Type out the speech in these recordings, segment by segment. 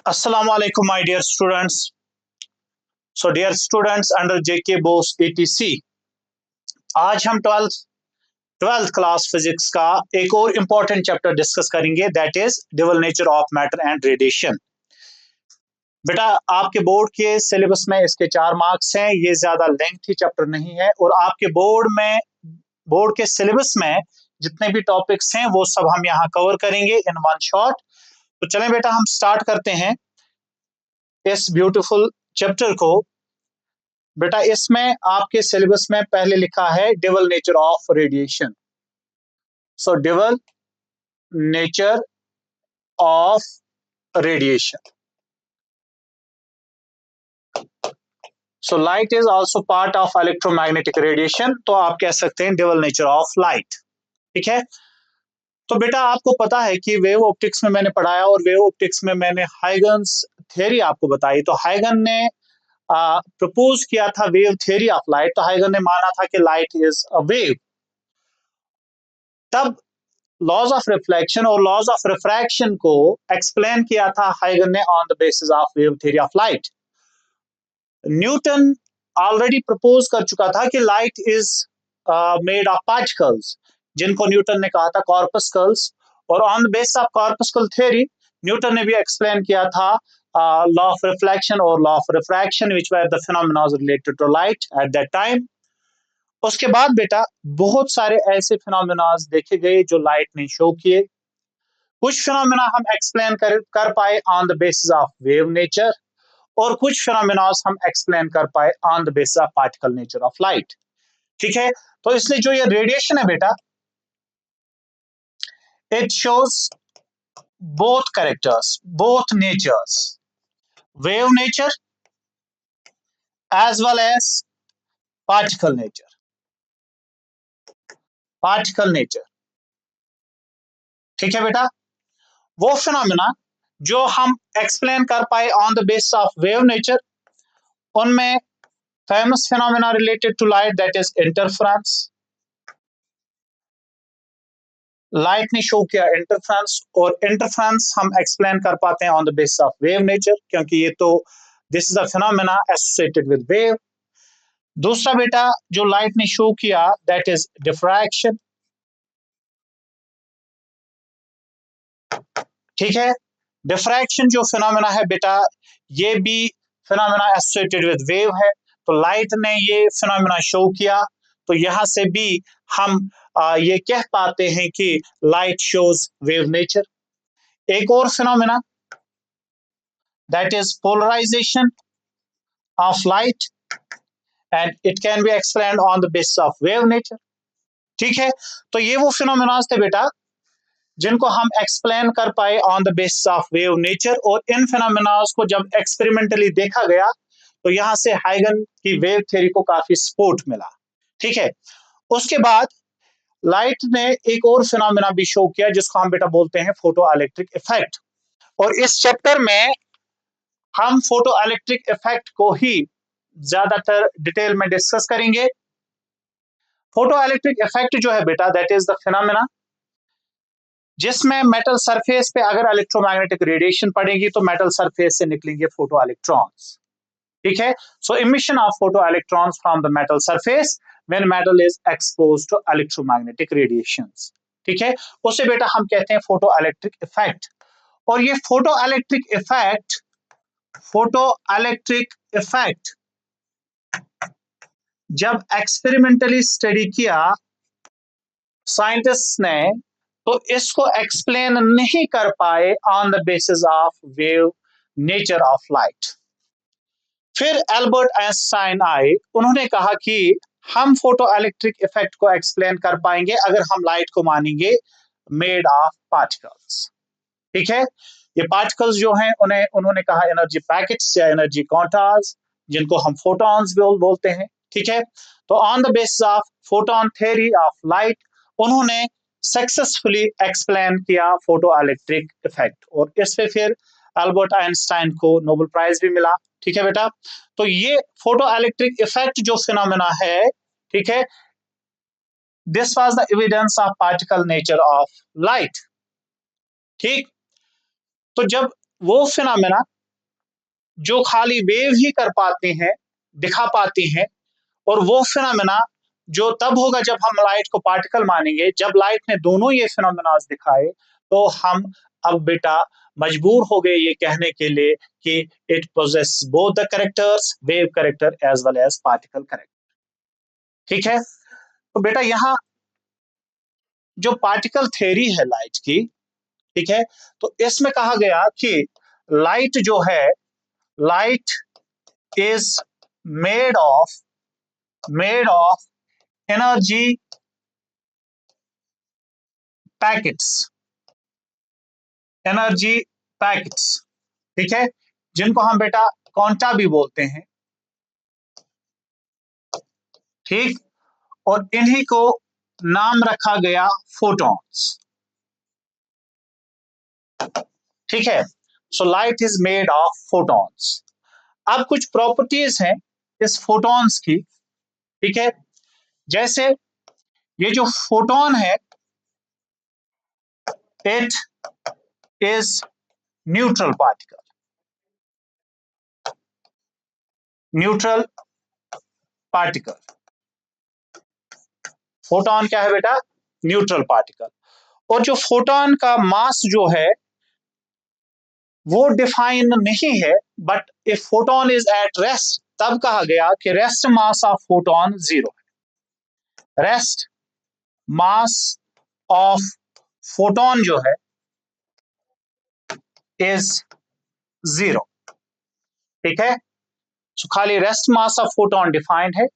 Assalamu alaikum, my dear students. So, dear students under JK Bose ETC, आज हम twelfth class physics का एक और इम्पोर्टेंट चैप्टर डिस्कस करेंगे, that is double nature of matter and radiation. बेटा, आपके board के सिलेबस में इसके 4 मार्क्स हैं, ये ज्यादा लेंथी चैप्टर नहीं है, और आपके बोर्ड के सिलेबस में जितने भी टॉपिक्स हैं वो सब हम यहाँ कवर करेंगे इन वन शॉट। तो चलें बेटा, हम स्टार्ट करते हैं इस ब्यूटीफुल चैप्टर को। बेटा, इसमें आपके सिलेबस में पहले लिखा है double nature of radiation. So double nature of radiation. So light is also part of electromagnetic radiation, तो आप कह सकते हैं डबल नेचर ऑफ लाइट। ठीक है, तो बेटा आपको पता है कि वेव ऑप्टिक्स में मैंने पढ़ाया और वेव ऑप्टिक्स में मैंने हाइगन्स थ्योरी आपको बताई। तो हाइगन ने प्रपोज किया था वेव थ्योरी ऑफ लाइट। तो हाइगन ने माना था कि लाइट इज अ वेव। तब लॉज ऑफ रिफ्लेक्शन और लॉज ऑफ रिफ्रैक्शन को एक्सप्लेन किया था हाइगन ने on the basis of wave theory of light. Newton already propose कर चुका था कि light is made of particles, जिनको न्यूटन ने कहा था कॉर्पस्कल्स, और on the basis of corpuscle theory Newton ने भी एक्सप्लेन किया था लॉ ऑफ रिफ्लेक्शन और law of refraction, which were the phenomena related to light at that time. उसके बाद बेटा बहुत सारे ऐसे फिनोमेना देखे गए जो लाइट ने शो किए। कुछ फिनोमेना हम एक्सप्लेन कर पाए on the basis of wave nature, और कुछ फिनोमेना हम एक्सप्लेन कर पाए on the basis of particle nature of light. ठीक है, तो इसलिए जो ये रेडिएशन है बेटा, it shows both characters, both natures, wave nature as well as particle nature. ठीक है बेटा, वो फिनोमेना जो हम एक्सप्लेन कर पाए on the basis of wave nature, उनमें famous phenomena related to light, that is interference. Light ने शो किया इंटरफेरेंस, और इंटरफेरेंस हम एक्सप्लेन कर पाते हैं on the basis of wave nature, क्योंकि ये तो this is a phenomena associated with wave. दूसरा बेटा जो लाइट ने शो किया, दैट इज डिफ्रैक्शन। ठीक है, डिफ्रैक्शन जो फिनोमेना है बेटा, ये भी फिनोमेना एसोसिएटेड विद वेव है। तो लाइट ने ये फिनोमेना शो किया, तो यहां से भी हम ये कह पाते हैं कि लाइट शोज वेव नेचर। एक और phenomena, that is polarisation of light, and it can be explained on the basis of wave nature. ठीक है, तो ये वो फिनोमेना थे बेटा जिनको हम एक्सप्लेन कर पाए on the basis of wave nature, और इन फिनोमेनास को जब एक्सपेरिमेंटली देखा गया तो यहां से हाइगन की वेव थ्योरी को काफी सपोर्ट मिला। ठीक है, उसके बाद लाइट ने एक और फिनोमेना भी शो किया जिसको हम बेटा बोलते हैं फोटो इलेक्ट्रिक इफेक्ट, और इस चैप्टर में हम फोटो इलेक्ट्रिक इफेक्ट को ही ज्यादातर डिटेल में डिस्कस करेंगे। फोटो इलेक्ट्रिक इफेक्ट जो है बेटा, दैट इज द फिनोमेना जिसमें मेटल सरफेस पे अगर इलेक्ट्रोमैग्नेटिक रेडिएशन पड़ेगी तो मेटल सरफेस से निकलेंगे फोटो इलेक्ट्रॉन्स। ठीक है, so emission of photo electrons from the metal surface when metal is exposed to electromagnetic radiations. ठीक है, उसे बेटा हम कहते हैं फोटो इलेक्ट्रिक इफेक्ट। और ये फोटो इलेक्ट्रिक इफेक्ट जब एक्सपेरिमेंटली स्टडी किया साइंटिस्ट ने, तो इसको एक्सप्लेन नहीं कर पाए on the basis of wave nature of light. फिर एल्बर्ट आइंस्टाइन आए, उन्होंने कहा कि हम फोटो इलेक्ट्रिक इफेक्ट को एक्सप्लेन कर पाएंगे अगर हम लाइट को मानेंगे मेड ऑफ पार्टिकल्स। ठीक है, ये पार्टिकल्स जो हैं उन्हें उन्होंने कहा एनर्जी पैकेट्स या एनर्जी क्वांटास, जिनको हम फोटॉन्स बोलते हैं। ठीक है, तो on the basis of photon theory of light उन्होंने सक्सेसफुली एक्सप्लेन किया फोटो इलेक्ट्रिक इफेक्ट, और इस पे फिर एल्बर्ट आइंस्टाइन को नोबेल प्राइज भी मिला। ठीक है बेटा, तो ये फोटो इलेक्ट्रिक इफेक्ट जो फिनोमेना है, ठीक है, this was the evidence of particle nature of light. ठीक। तो जब वो फिनोमेना जो खाली वेव ही कर पाती हैं, दिखा पाती हैं, और वो फिनोमेना जो तब होगा जब हम लाइट को पार्टिकल मानेंगे, जब लाइट ने दोनों ये फिनोमेनास दिखाए, तो हम अब बेटा मजबूर हो गए ये कहने के लिए कि it possess both the characters, wave character as well as particle character. ठीक है। तो बेटा यहाँ जो पार्टिकल थ्योरी है लाइट की, ठीक है, तो इसमें कहा गया कि लाइट जो है, light is made of energy packets, energy packets, ठीक है, जिनको हम बेटा क्वांटा भी बोलते हैं। ठीक। और इन्हीं को नाम रखा गया फोटॉन्स। ठीक है। So light is made of photons. अब कुछ प्रॉपर्टीज हैं इस फोटॉन्स की। ठीक है। जैसे ये जो फोटोन है, it is neutral particle. Neutral particle. Photon क्या है बेटा? Neutral particle. और जो फोटोन का मास जो है वो डिफाइन नहीं है, but if photon is at rest, तब कहा गया कि रेस्ट मास ऑफ फोटोन 0 है। रेस्ट मास ऑफ फोटोन जो है इज 0। ठीक है। तो खाली rest mass of photon defined है,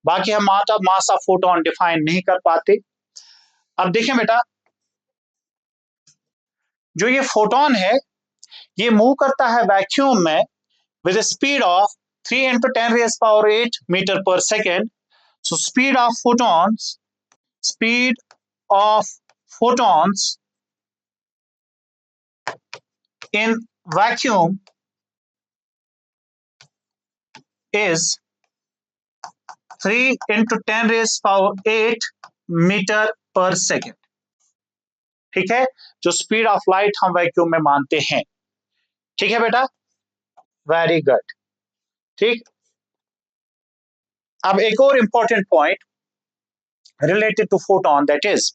बाकी हम मास ऑफ फोटोन डिफाइन नहीं कर पाते। अब देखें बेटा, जो ये फोटोन है ये मूव करता है वैक्यूम में with a speed of 3 into 10 raised power 8 meter per second. So speed of photons in vacuum is 3 into 10 raised power 8 meter per second. ठीक है, जो स्पीड ऑफ लाइट हम वैक्यूम में मानते हैं। ठीक है बेटा, वेरी गुड। ठीक। अब एक और important point related to photon, that is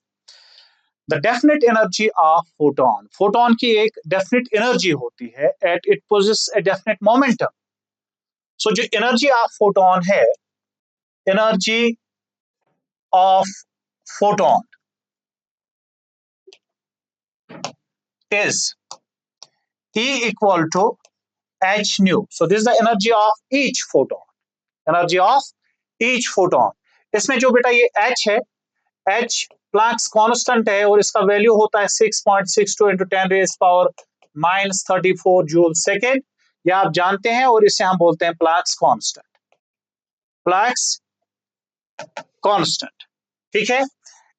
the definite energy of photon. Photon की एक डेफिनेट एनर्जी होती है, at it possesses a definite momentum. So जो एनर्जी ऑफ फोटोन है, energy of photon is E equal to h nu. So this is the energy of each photon. Energy of each photon. इसमें जो बेटा ये h है, h Planck's constant है और इसका वैल्यू होता है 6.62 into 10 raised power -34 joule second. या आप जानते हैं, और इसे हम बोलते हैं प्लैंक्स कांस्टेंट। Planck's constant. ठीक है।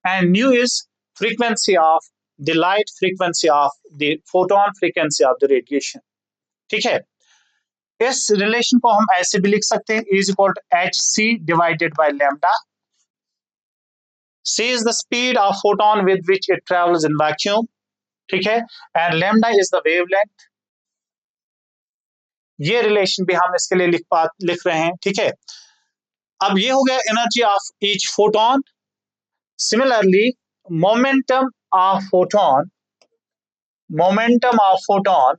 And new is frequency of the light, frequency of the photon, frequency of the radiation. ठीक है। इस रिलेशन को हम ऐसे भी लिख सकते हैं, is equal to h c divided by lambda. C is the speed of photon with which it travels in vacuum. ठीक है। And lambda is the wavelength. ये रिलेशन भी हम इसके लिए लिख रहे हैं। ठीक है। अब ये हो गया energy of each photon. Similarly momentum of photon, momentum of photon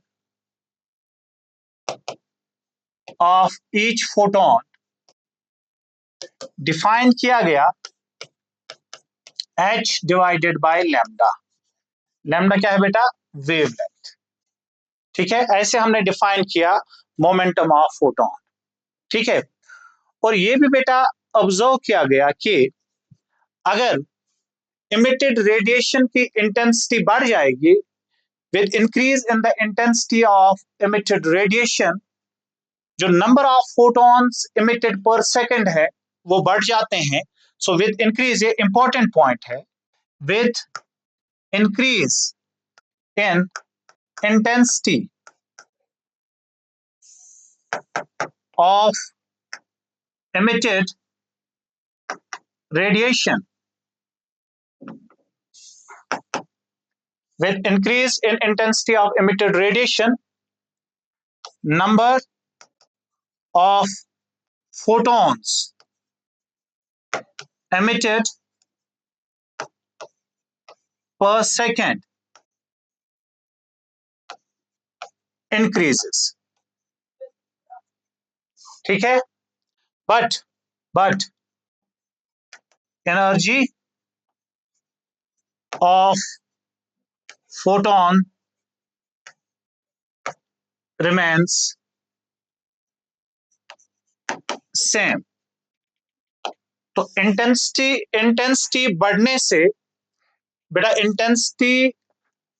of each photon define किया गया h divided by lambda. Lambda क्या है बेटा? वेवलेंथ। ठीक है। ऐसे हमने डिफाइन किया मोमेंटम ऑफ फोटोन। ठीक है। और ये भी बेटा ऑब्जर्व किया गया कि अगर इमिटेड रेडिएशन की इंटेंसिटी बढ़ जाएगी, with increase in the intensity of emitted radiation, जो नंबर ऑफ फोटॉन्स इमिटेड पर सेकंड है वो बढ़ जाते हैं। सो विद इंक्रीज, ये इंपॉर्टेंट पॉइंट है, with increase in intensity of emitted radiation, with increase in intensity of emitted radiation, number of photons emitted per second increases. ठीक है, but energy of photon remains same. तो intensity बढ़ने से बेटा, intensity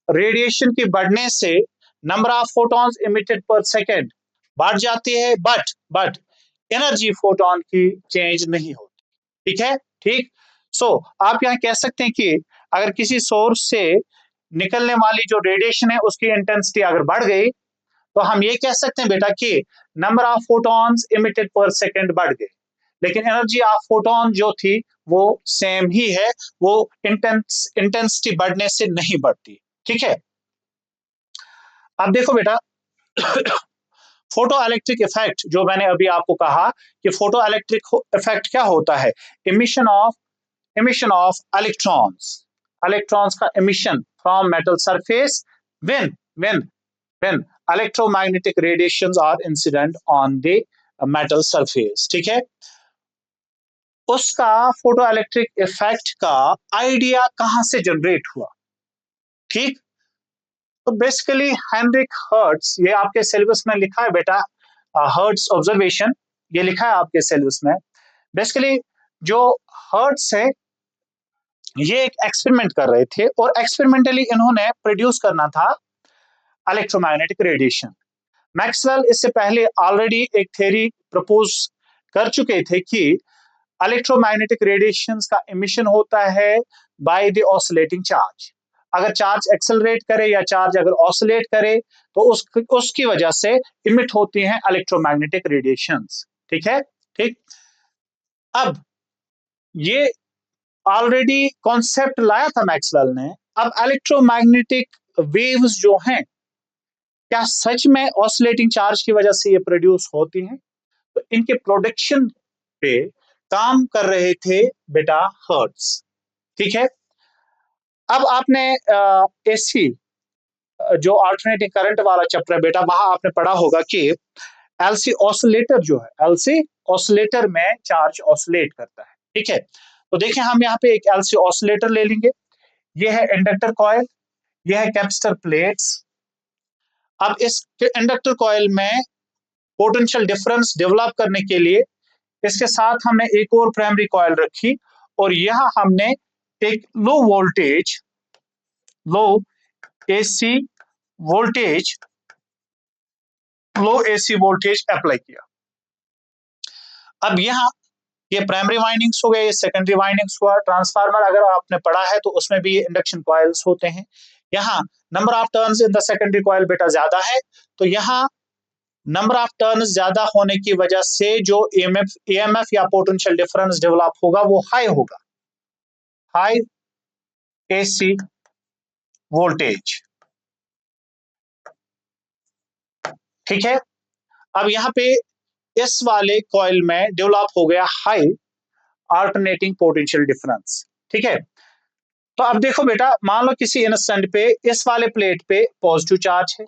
radiation की बढ़ने से नंबर ऑफ फोटॉन्स इमिटेड पर सेकेंड बढ़ जाती है, बट एनर्जी फोटोन की चेंज नहीं होती। ठीक है, ठीक। सो आप यहां कह सकते हैं कि अगर किसी सोर्स से निकलने वाली जो रेडिएशन है उसकी इंटेंसिटी अगर बढ़ गई तो हम ये कह सकते हैं बेटा कि नंबर ऑफ फोटॉन्स इमिटेड पर सेकेंड बढ़ गए, लेकिन एनर्जी ऑफ फोटोन जो थी वो सेम ही है, वो इंटेंसिटी बढ़ने से नहीं बढ़ती। ठीक है, अब देखो बेटा फोटो इलेक्ट्रिक इफेक्ट जो मैंने अभी आपको कहा कि फोटो इलेक्ट्रिक इफेक्ट क्या होता है, इमिशन ऑफ इलेक्ट्रॉन्स का emission from metal surface when electromagnetic radiations are incident on the metal surface। ठीक है, उसका फोटो इलेक्ट्रिक इफेक्ट का आइडिया कहां से जनरेट हुआ। ठीक, तो बेसिकली हेनरिक हर्ट्ज, ये आपके सिलेबस में लिखा है बेटा, हर्ट्ज ऑब्जर्वेशन, ये लिखा है आपके सिलेबस में। बेसिकली जो हर्ट्ज है ये एक एक्सपेरिमेंट कर रहे थे और एक्सपेरिमेंटली इन्होंने प्रोड्यूस करना था इलेक्ट्रोमैग्नेटिक रेडिएशन। मैक्सवेल इससे पहले ऑलरेडी एक थ्योरी प्रपोज कर चुके थे कि इलेक्ट्रोमैग्नेटिक रेडिएशंस का इमिशन होता है बाय द ऑसिलेटिंग चार्ज। अगर चार्ज एक्सेलरेट करे या चार्ज अगर ऑसिलेट करे तो उसकी वजह से इमिट होती हैं इलेक्ट्रोमैग्नेटिक रेडिएशंस। ठीक है, ठीक। अब ये ऑलरेडी कॉन्सेप्ट लाया था मैक्सवेल ने। अब इलेक्ट्रोमैग्नेटिक वेव्स जो हैं क्या सच में ऑसिलेटिंग चार्ज की वजह से ये प्रोड्यूस होती हैं, तो इनके प्रोडक्शन पे काम कर रहे थे बेटा हर्ट्ज। ठीक है, अब आपने एसी जो अल्टरनेटिंग करंट वाला चैप्टर है बेटा, वहां आपने पढ़ा होगा कि एलसी ऑसिलेटर जो है, एलसी ऑसिलेटर में चार्ज ऑसिलेट करता है। ठीक है, तो देखिए हम यहाँ पे एक एलसी ऑसिलेटर ले लेंगे, ये है इंडक्टर कॉइल, ये है कैपेसिटर प्लेट्स। अब इस इंडक्टर कॉइल में पोटेंशियल डिफरेंस डेवलप करने के लिए इसके साथ हमने एक और प्राइमरी कॉइल रखी और यहां हमने एक लो एसी वोल्टेज अप्लाई किया। अब यहाँ ये प्राइमरी वाइंडिंग्स हो गए, ये सेकेंडरी वाइंडिंग्स हुआ। ट्रांसफार्मर अगर आपने पढ़ा है तो उसमें भी इंडक्शन कॉइल्स होते हैं। यहाँ number of turns in the secondary coil बेटा ज्यादा है, तो यहाँ नंबर ऑफ टर्न्स ज्यादा होने की वजह से जो ईएमएफ या पोटेंशियल डिफरेंस डेवलप होगा वो हाई होगा, हाई एसी वोल्टेज। ठीक है, अब यहाँ पे इस वाले कॉइल में डेवलप हो गया हाई अल्टरनेटिंग पोटेंशियल डिफरेंस। ठीक है, तो अब देखो बेटा, मान लो किसी इंस्टेंट पे इस वाले प्लेट पे पॉजिटिव चार्ज है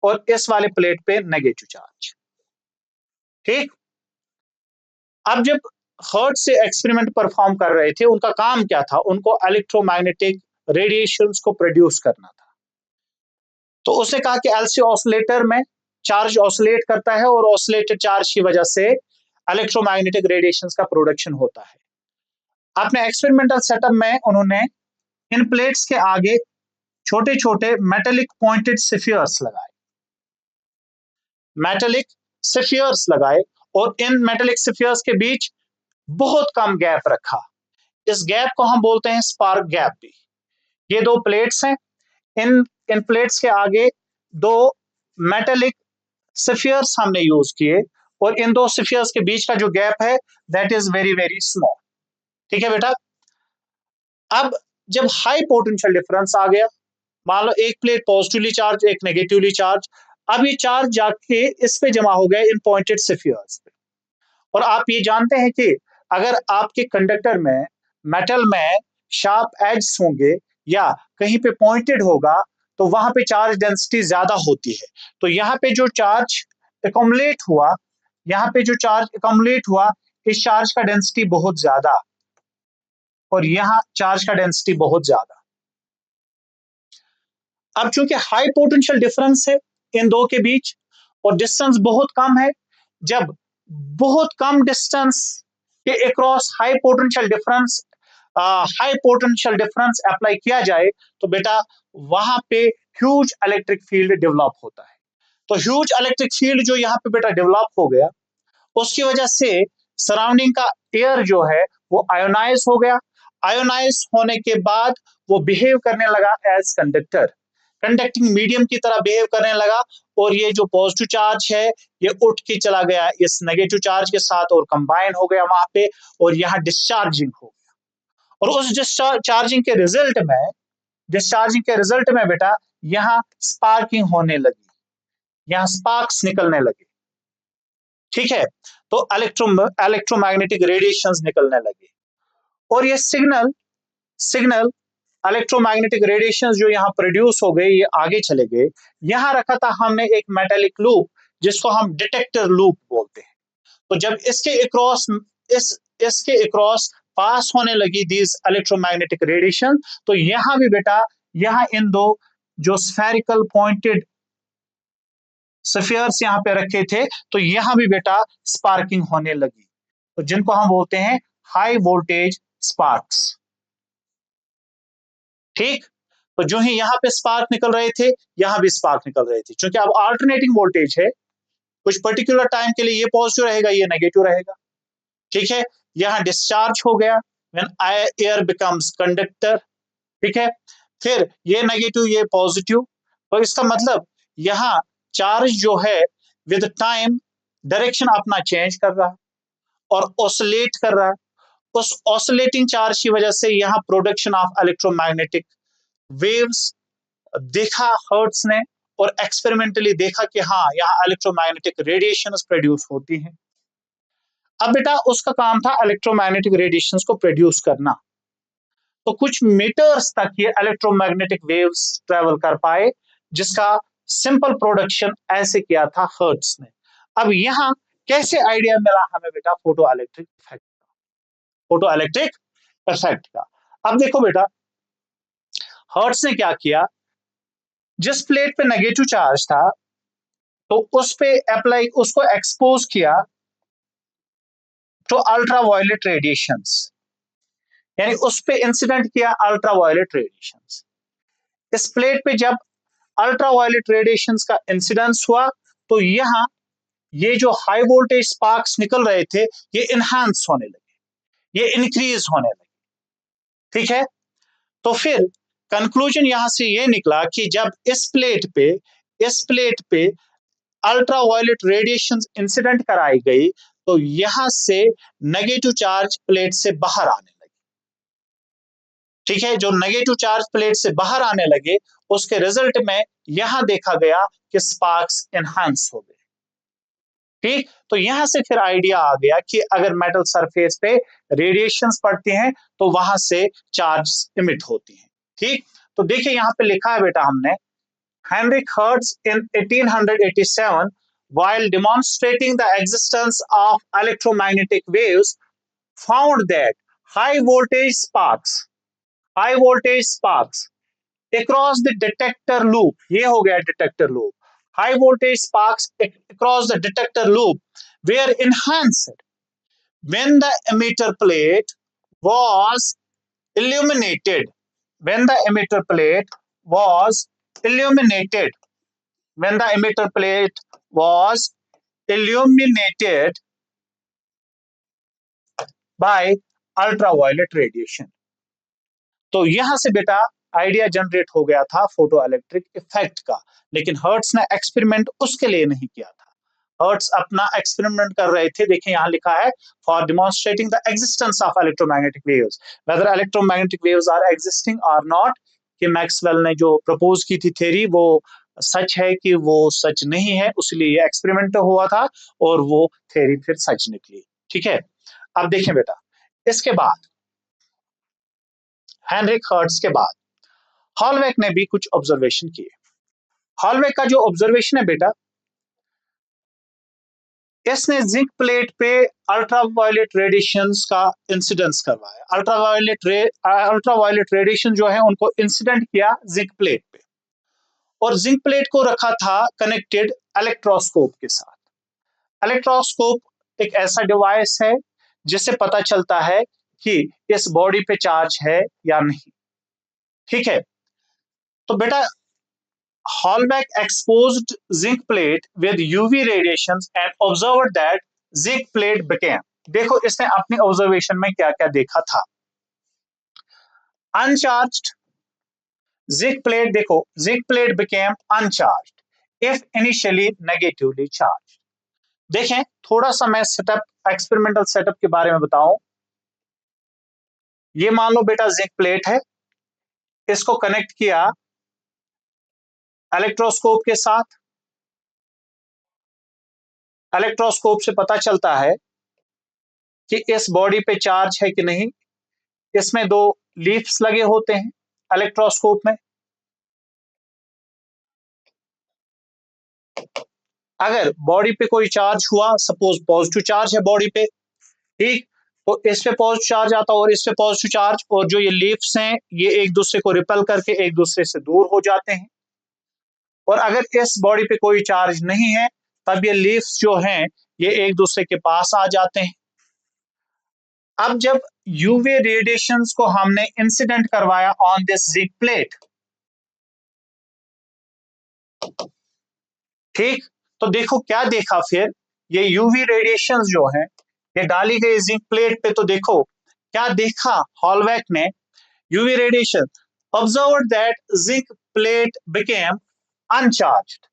और इस वाले प्लेट पे नेगेटिव चार्ज। ठीक, अब जब हर्ट्ज से एक्सपेरिमेंट परफॉर्म कर रहे थे, उनका काम क्या था, उनको इलेक्ट्रोमैग्नेटिक रेडिएशंस को प्रोड्यूस करना था। तो उसने कहा कि एलसी ऑसिलेटर में चार्ज ऑसिलेट करता है और ऑसिलेटेड चार्ज की वजह से इलेक्ट्रोमैग्नेटिक रेडिएशंस का प्रोडक्शन होता है। अपने एक्सपेरिमेंटल सेटअप में उन्होंने इन प्लेट्स के आगे छोटे छोटे मेटेलिक पॉइंटेड स्फीयर्स लगाए, मेटेलिक स्फीयर्स लगाए और इन मेटेलिक स्फीयर्स के बीच बहुत कम गैप रखा। इस गैप को हम बोलते हैं स्पार्क गैप भी। ये दो प्लेट्स हैं, इन प्लेट्स के आगे दो मेटेलिक स्फीयर्स हमने यूज किए और इन दो स्फीयर्स के बीच का जो गैप है that is very very small. ठीक है बेटा, अब जब हाई पोटेंशियल डिफरेंस आ गया मान लो एक प्लेट पॉजिटिवली चार्ज, एक नेगेटिवली चार्ज। अब ये चार्ज जाके इस पे जमा हो गया इन पॉइंटेड स्फीयर्स पे। और आप ये जानते हैं कि अगर आपके कंडक्टर में, मेटल में शार्प एज होंगे या कहीं पे पॉइंटेड होगा तो वहां पे चार्ज डेंसिटी ज्यादा होती है। तो यहाँ पे जो चार्ज एकोमुलेट हुआ, यहाँ पे जो चार्ज एकोमुलेट हुआ, इस चार्ज का डेंसिटी बहुत ज्यादा, और यहाँ चार्ज का डेंसिटी बहुत ज्यादा। अब चूंकि हाई पोटेंशियल डिफरेंस है इन दो के बीच और डिस्टेंस बहुत कम है, जब बहुत कम डिस्टेंस के across high potential difference apply किया जाए तो बेटा वहां पे ह्यूज इलेक्ट्रिक फील्ड डेवलप होता है। तो ह्यूज इलेक्ट्रिक फील्ड जो यहाँ पे बेटा डेवलप हो गया, उसकी वजह से सराउंडिंग का एयर जो है वो आयोनाइज हो गया। आयोनाइज होने के बाद वो बिहेव करने लगा एज कंडक्टर, कंडक्टिंग मीडियम की तरह बिहेव करने लगा। और ये जो पॉजिटिव चार्ज है ये उठ के चला गया इस नेगेटिव चार्ज के साथ और कंबाइन हो गया वहां पे, और यहाँ डिस्चार्जिंग हो गया। और उस डिस्चार्जिंग के रिजल्ट में बेटा यहाँ स्पार्किंग होने लगी, यहाँ स्पार्क्स निकलने लगे। ठीक है, तो इलेक्ट्रोमैग्नेटिक रेडिएशंस निकलने लगे। और ये सिग्नल इलेक्ट्रोमैग्नेटिक रेडिएशन जो यहाँ प्रोड्यूस हो गए, ये आगे चले गए। यहाँ रखा था हमने एक मेटालिक लूप जिसको हम डिटेक्टर लूप बोलते हैं। तो जब इसके अक्रॉस पास होने लगी दीज इलेक्ट्रोमैग्नेटिक रेडिएशन, तो यहाँ भी बेटा, यहाँ इन दो जो स्फेरिकल पॉइंटेड स्फीयर्स यहाँ पे रखे थे, तो यहाँ भी बेटा स्पार्किंग होने लगी, तो जिनको हम बोलते हैं हाई वोल्टेज स्पार्क्स। ठीक, तो जो ही यहाँ पे स्पार्क निकल रहे थे, यहाँ भी स्पार्क निकल रहे थे। क्योंकि अब अल्टरनेटिंग वोल्टेज है, कुछ पर्टिकुलर टाइम के लिए ये पॉजिटिव रहेगा, ये नेगेटिव रहेगा। ठीक है, यहाँ डिस्चार्ज हो गया व्हेन एयर बिकम्स कंडक्टर। ठीक है, फिर ये नेगेटिव, ये पॉजिटिव, तो इसका मतलब यहाँ चार्ज जो है विद टाइम डायरेक्शन अपना चेंज कर रहा है और ऑसिलेट कर रहा है। उस ऑसिलेटिंग चार्ज की वजह से यहाँ प्रोडक्शन ऑफ इलेक्ट्रोमैग्नेटिक वेव्स देखा हर्ट्स ने, और एक्सपेरिमेंटली देखा कि हाँ यहाँ इलेक्ट्रोमैग्नेटिक रेडिएशंस प्रोड्यूस होती हैं। अब बेटा उसका काम था इलेक्ट्रोमैग्नेटिक रेडिएशंस को प्रोड्यूस करना, तो कुछ मीटर्स तक ये इलेक्ट्रोमैग्नेटिक वेव्स ट्रेवल कर पाए, जिसका सिंपल प्रोडक्शन ऐसे किया था हर्ट्स ने। अब यहाँ कैसे आइडिया मिला हमें बेटा फोटो इलेक्ट्रिक इफेक्ट का। अब देखो बेटा, हर्ट्स ने क्या किया, जिस प्लेट पे नेगेटिव चार्ज था तो उस पे उसको एक्सपोज किया तो अल्ट्रावायलेट रेडिएशंस, यानी उस पे इंसिडेंट किया अल्ट्रावायलेट रेडिएशंस। इस प्लेट पे जब अल्ट्रावायलेट रेडिएशंस का इंसिडेंस हुआ तो यहाँ ये जो हाई वोल्टेज स्पार्क्स निकल रहे थे ये इनहांस होने लगे, ये इंक्रीज होने लगे। ठीक है, तो फिर कंक्लूजन यहां से ये निकला कि जब इस प्लेट पे अल्ट्रावायलेट रेडिएशन इंसिडेंट कराई गई तो यहां से नेगेटिव चार्ज प्लेट से बाहर आने लगे। ठीक है, जो नेगेटिव चार्ज प्लेट से बाहर आने लगे उसके रिजल्ट में यहां देखा गया कि स्पार्क्स एनहांस हो गए। ठीक, तो यहां से फिर आइडिया आ गया कि अगर मेटल सरफेस पे रेडिएशंस पड़ती हैं तो वहां से चार्ज इमिट होती हैं। ठीक, तो देखिए यहां पे लिखा है बेटा हमने, Heinrich Hertz in 1887, while demonstrating the existence of electromagnetic waves, found that high voltage sparks across the detector loop, ये हो गया detector loop, high voltage sparks across the detector loop were enhanced when the emitter plate was illuminated. When the emitter plate was illuminated, when the emitter plate was illuminated by ultraviolet radiation. तो यहां से बेटा idea generate हो गया था photo electric effect का, लेकिन hertz ने एक्सपेरिमेंट उसके लिए नहीं किया था। हर्ट्स अपना एक्सपेरिमेंट कर रहे थे, देखिए यहां लिखा है for demonstrating the existence of electromagnetic waves, whether electromagnetic waves are existing or not, कि मैक्सवेल ने जो प्रपोज की थी थ्योरी वो सच है कि वो सच नहीं है, उसलिए ये एक्सपेरिमेंट हुआ था और वो थ्योरी फिर सच निकली। ठीक है, अब देखें बेटा, इसके बाद हेनरिक हर्ट्ज के बाद हॉलवेक ने भी कुछ ऑब्जर्वेशन किए। हॉलवेक का जो ऑब्जर्वेशन है बेटा, इसने जिंक प्लेट पे अल्ट्रावायलेट रेडिएशंस का इंसिडेंस करवाया। अल्ट्रावायलेट रेडिएशन जो है उनको इंसिडेंट किया जिंक प्लेट पे, और जिंक प्लेट को रखा था कनेक्टेड इलेक्ट्रोस्कोप के साथ। इलेक्ट्रोस्कोप एक ऐसा डिवाइस है जिससे पता चलता है कि इस बॉडी पे चार्ज है या नहीं। ठीक है, तो बेटा Hallmark exposed zinc plate with UV radiations and observed that zinc plate became, देखो इसने अपनी ऑब्जर्वेशन में क्या क्या देखा था। अनचार्ज्ड zinc plate, देखो zinc plate became uncharged if initially negatively charged। देखें थोड़ा सा मैं सेटअप, एक्सपेरिमेंटल सेटअप के बारे में बताऊं। ये मान लो बेटा जिंक प्लेट है, इसको कनेक्ट किया इलेक्ट्रोस्कोप के साथ। इलेक्ट्रोस्कोप से पता चलता है कि इस बॉडी पे चार्ज है कि नहीं। इसमें दो लीफ्स लगे होते हैं इलेक्ट्रोस्कोप में। अगर बॉडी पे कोई चार्ज हुआ, सपोज पॉजिटिव चार्ज है बॉडी पे, ठीक, तो इस पे पॉजिटिव चार्ज आता है और इस पे पॉजिटिव चार्ज, और जो ये लीफ्स हैं ये एक दूसरे को रिपेल करके एक दूसरे से दूर हो जाते हैं। और अगर इस बॉडी पे कोई चार्ज नहीं है तब ये लीफ्स जो हैं ये एक दूसरे के पास आ जाते हैं। अब जब यूवी रेडिएशंस को हमने इंसिडेंट करवाया ऑन दिस जिंक प्लेट, ठीक, तो देखो क्या देखा फिर, ये यूवी रेडिएशंस जो है ये डाली गई जिंक प्लेट पे, तो देखो क्या देखा हॉलवेक ने, UV radiation observed that zinc plate became uncharged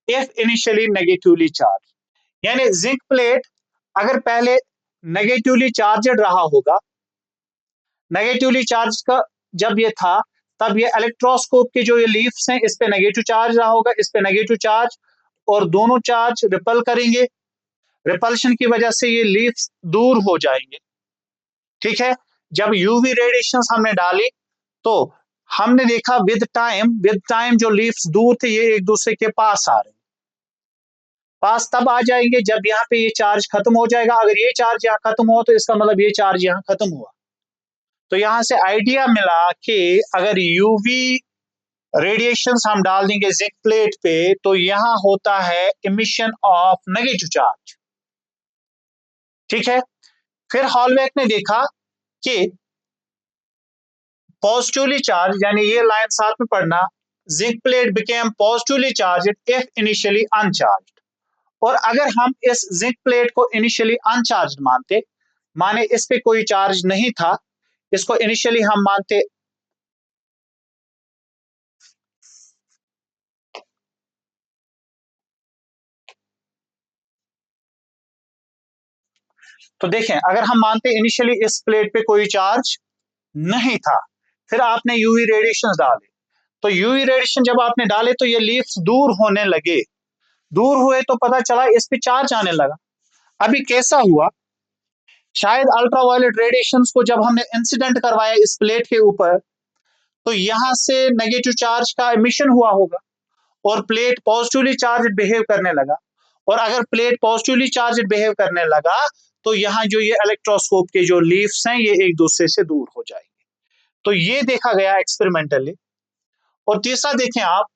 if initially negatively charge. यानी जिंक प्लेट अगर पहले नेगेटिवली चार्जड रहा होगा, नेगेटिवली चार्ज का जब ये था तब ये इलेक्ट्रोस्कोप के जो ये लीफ्स हैं इस पे नेगेटिव चार्ज रहा होगा, इस पे नेगेटिव चार्ज, और दोनों चार्ज रिपल करेंगे। रिपल्शन की वजह से ये लीफ्स दूर हो जाएंगे। ठीक है, जब यूवी रेडिएशंस हमने डाली तो हमने देखा विद टाइम जो लीफ्स दूर थे ये एक दूसरे के पास आ रहे, पास तब आ जाएंगे जब यहाँ पे ये चार्ज खत्म हो जाएगा। अगर ये चार्ज यहाँ खत्म हुआ तो इसका मतलब ये चार्ज यहाँ खत्म हुआ। तो यहां से आइडिया मिला कि अगर यूवी रेडिएशंस हम डाल देंगे जिंक प्लेट पे तो यहां होता है इमिशन ऑफ नेगेटिव चार्ज। ठीक है, फिर हॉलवेक ने देखा कि पॉजिटिवली चार्ज, यानी ये लाइन साथ में पढ़ना, zinc plate became positively charge if initially अनचार्ज। और अगर हम इस जिंक प्लेट को इनिशियली अनचार्ज माने इस पे कोई चार्ज नहीं था, इसको इनिशियली हम मानते तो देखें अगर हम मानते इनिशियली इस प्लेट पे कोई चार्ज नहीं था, फिर आपने यूवी रेडिएशन डाले, तो यूवी रेडिएशन जब आपने डाले तो ये लीफ्स दूर होने लगे, दूर हुए तो पता चला इस पे चार्ज आने लगा। अभी कैसा हुआ, शायद अल्ट्रावायलेट रेडिएशंस को जब हमने इंसिडेंट करवाया इस प्लेट के ऊपर तो यहां से नेगेटिव चार्ज का एमिशन हुआ होगा और प्लेट पॉजिटिवली चार्ज बिहेव करने लगा। और अगर प्लेट पॉजिटिवली चार्ज बिहेव करने लगा तो यहाँ जो ये इलेक्ट्रोस्कोप के जो लीफ्स हैं ये एक दूसरे से दूर हो जाएंगे। तो ये देखा गया एक्सपेरिमेंटली। और तीसरा देखें आप,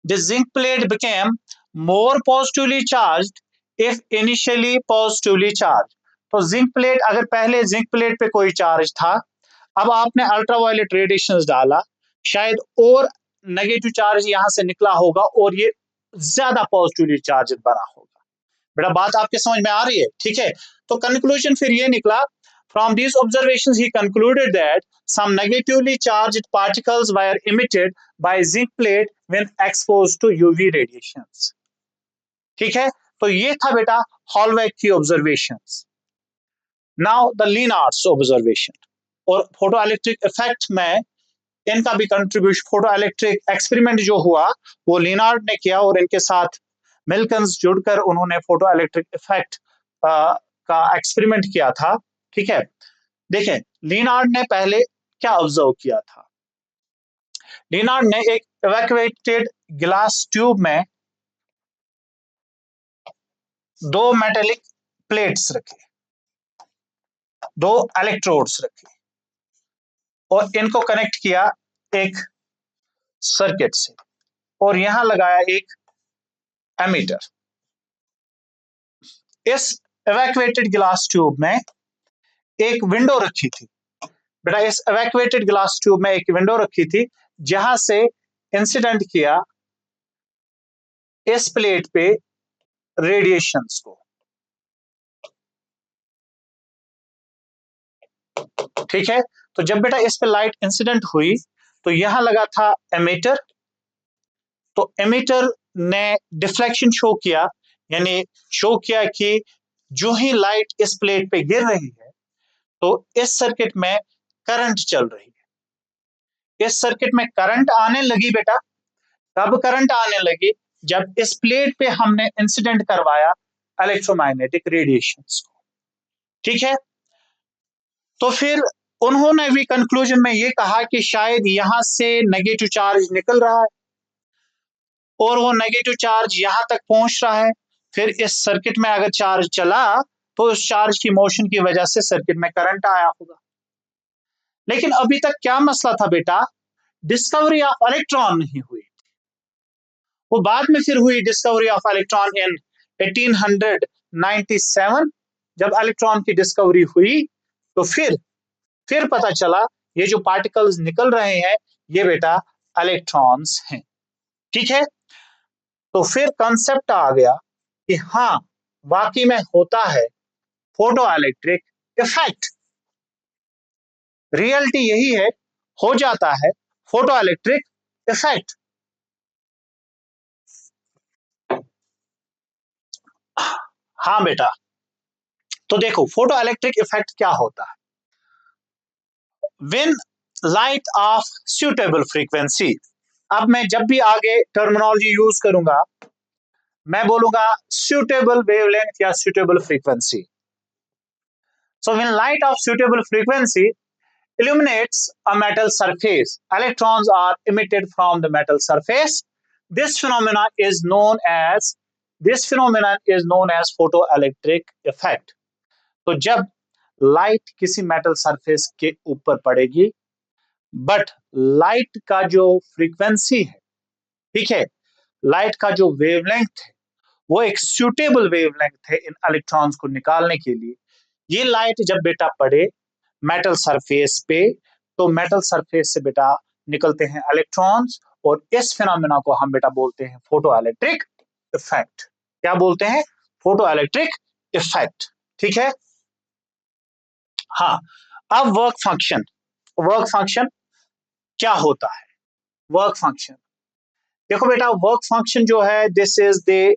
the zinc plate became more positively charged if initially positively charged। तो जिंक प्लेट, अगर पहले जिंक प्लेट पे कोई चार्ज था, अब आपने अल्ट्रावायलेट रेडिएशंस डाला, शायद और नेगेटिव चार्ज यहां से निकला होगा और ये ज्यादा पॉजिटिवली चार्ज बना होगा। बेटा बात आपके समझ में आ रही है? ठीक है, तो कंक्लूजन फिर ये निकला, from these observations he concluded that some negatively charged particles were emitted by zinc plate when exposed to UV radiations। ठीक है, तो ये था बेटा हॉलवेक की ऑब्जर्वेशंस। नाउ द लिनार्ड्स ऑब्जर्वेशन और फोटोइलेक्ट्रिक इफेक्ट में इनका भी कंट्रीब्यूशन, फोटो इलेक्ट्रिक एक्सपेरिमेंट जो हुआ वो लिनार्ड ने किया और इनके साथ मिल्कन्स जुड़कर उन्होंने फोटो इलेक्ट्रिक इफेक्ट का एक्सपेरिमेंट किया था। ठीक है, देखें लिनार्ड ने पहले क्या ऑब्जर्व किया था। लिनार्ड ने एक इवैक्यूएटेड ग्लास ट्यूब में दो मेटेलिक प्लेट्स रखे, दो इलेक्ट्रोड्स रखे और इनको कनेक्ट किया एक सर्किट से और यहां लगाया एक एमीटर। इस इवैक्यूएटेड ग्लास ट्यूब में एक विंडो रखी थी बेटा, इस इवैक्यूएटेड ग्लास ट्यूब में एक विंडो रखी थी जहां से इंसिडेंट किया इस प्लेट पे रेडिएशंस को। ठीक है, तो जब बेटा इस पे लाइट इंसिडेंट हुई तो यहां लगा था एमीटर, तो एमीटर ने डिफ्लेक्शन शो किया, यानी शो किया कि जो ही लाइट इस प्लेट पे गिर रही है तो इस सर्किट में करंट चल रही है। इस सर्किट में करंट आने लगी बेटा, कब करंट आने लगी, जब इस प्लेट पे हमने इंसिडेंट करवाया इलेक्ट्रोमैग्नेटिक रेडिएशंस को। ठीक है, तो फिर उन्होंने भी कंक्लूजन में ये कहा कि शायद यहां से नेगेटिव चार्ज निकल रहा है और वो नेगेटिव चार्ज यहां तक पहुंच रहा है, फिर इस सर्किट में अगर चार्ज चला तो उस चार्ज की मोशन की वजह से सर्किट में करंट आया होगा। लेकिन अभी तक क्या मसला था बेटा, डिस्कवरी ऑफ इलेक्ट्रॉन नहीं हुई। वो बाद में फिर हुई डिस्कवरी ऑफ इलेक्ट्रॉन इन 1897, जब इलेक्ट्रॉन की डिस्कवरी हुई तो फिर पता चला ये जो पार्टिकल्स निकल रहे हैं ये बेटा इलेक्ट्रॉन्स हैं। ठीक है, तो फिर कंसेप्ट आ गया कि हाँ वाकई में होता है फोटो इलेक्ट्रिक इफेक्ट। रियलिटी यही है, हो जाता है फोटो इलेक्ट्रिक इफेक्ट। हाँ बेटा, तो देखो फोटो इलेक्ट्रिक इफेक्ट क्या होता है। When light of suitable frequency, अब मैं जब भी आगे टर्मिनोलॉजी यूज करूंगा मैं बोलूंगा suitable wavelength या suitable frequency. So when light of suitable frequency illuminates a metal surface, electrons are emitted from the metal surface. This phenomenon is known as photoelectric effect. तो जब लाइट किसी metal surface के ऊपर पड़ेगी but light का जो frequency है, ठीक है, लाइट का जो वेवलेंथ है वो एक सूटेबल वेवलेंथ है इन इलेक्ट्रॉन्स को निकालने के लिए। ये लाइट जब बेटा पड़े मेटल सरफेस पे तो मेटल सरफेस से बेटा निकलते हैं इलेक्ट्रॉन्स और इस फिनोमेना को हम बेटा बोलते हैं फोटो इलेक्ट्रिक इफेक्ट। क्या बोलते हैं? Photo electric effect. ठीक है, हाँ। अब वर्क फंक्शन क्या होता है? वर्क फंक्शन देखो बेटा, वर्क फंक्शन जो है this is the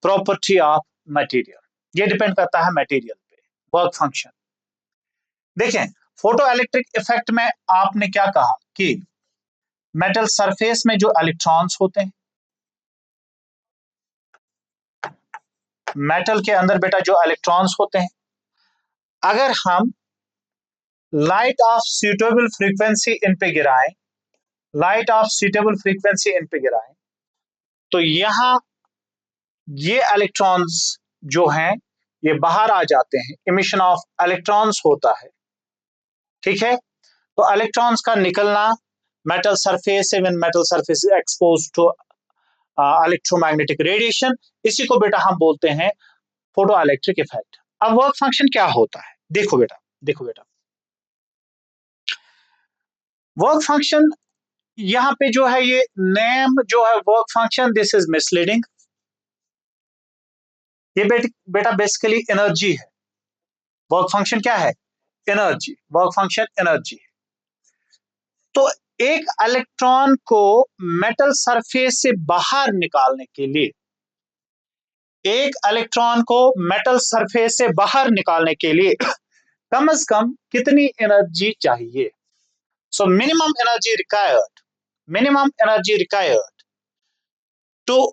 property of material, ये डिपेंड करता है मटेरियल पे। वर्क फंक्शन देखें, फोटो इलेक्ट्रिक इफेक्ट में आपने क्या कहा कि मेटल सरफेस में जो इलेक्ट्रॉन्स होते हैं, मेटल के अंदर बेटा जो इलेक्ट्रॉन्स होते हैं, अगर हम लाइट ऑफ सूटेबल फ्रीक्वेंसी इन पे गिराएं, लाइट ऑफ सूटेबल फ्रीक्वेंसी इन पे गिराएं तो यहां ये इलेक्ट्रॉन्स जो हैं ये बाहर आ जाते हैं, इमिशन ऑफ इलेक्ट्रॉन्स होता है। ठीक है, तो इलेक्ट्रॉन्स का निकलना मेटल सरफेस से, when metal surface is exposed to electromagnetic radiation, इसी को बेटा हम बोलते हैं फोटो इलेक्ट्रिक इफेक्ट। अब वर्क फंक्शन क्या होता है? देखो बेटा वर्क फंक्शन यहां पे जो है ये नेम जो है work function, this is misleading. ये बेटा बेसिकली एनर्जी है। वर्क फंक्शन क्या है? एनर्जी। वर्क फंक्शन एनर्जी है। तो एक इलेक्ट्रॉन को मेटल सरफेस से बाहर निकालने के लिए, एक इलेक्ट्रॉन को मेटल सरफेस से बाहर निकालने के लिए कम से कम कितनी एनर्जी चाहिए? So minimum energy required to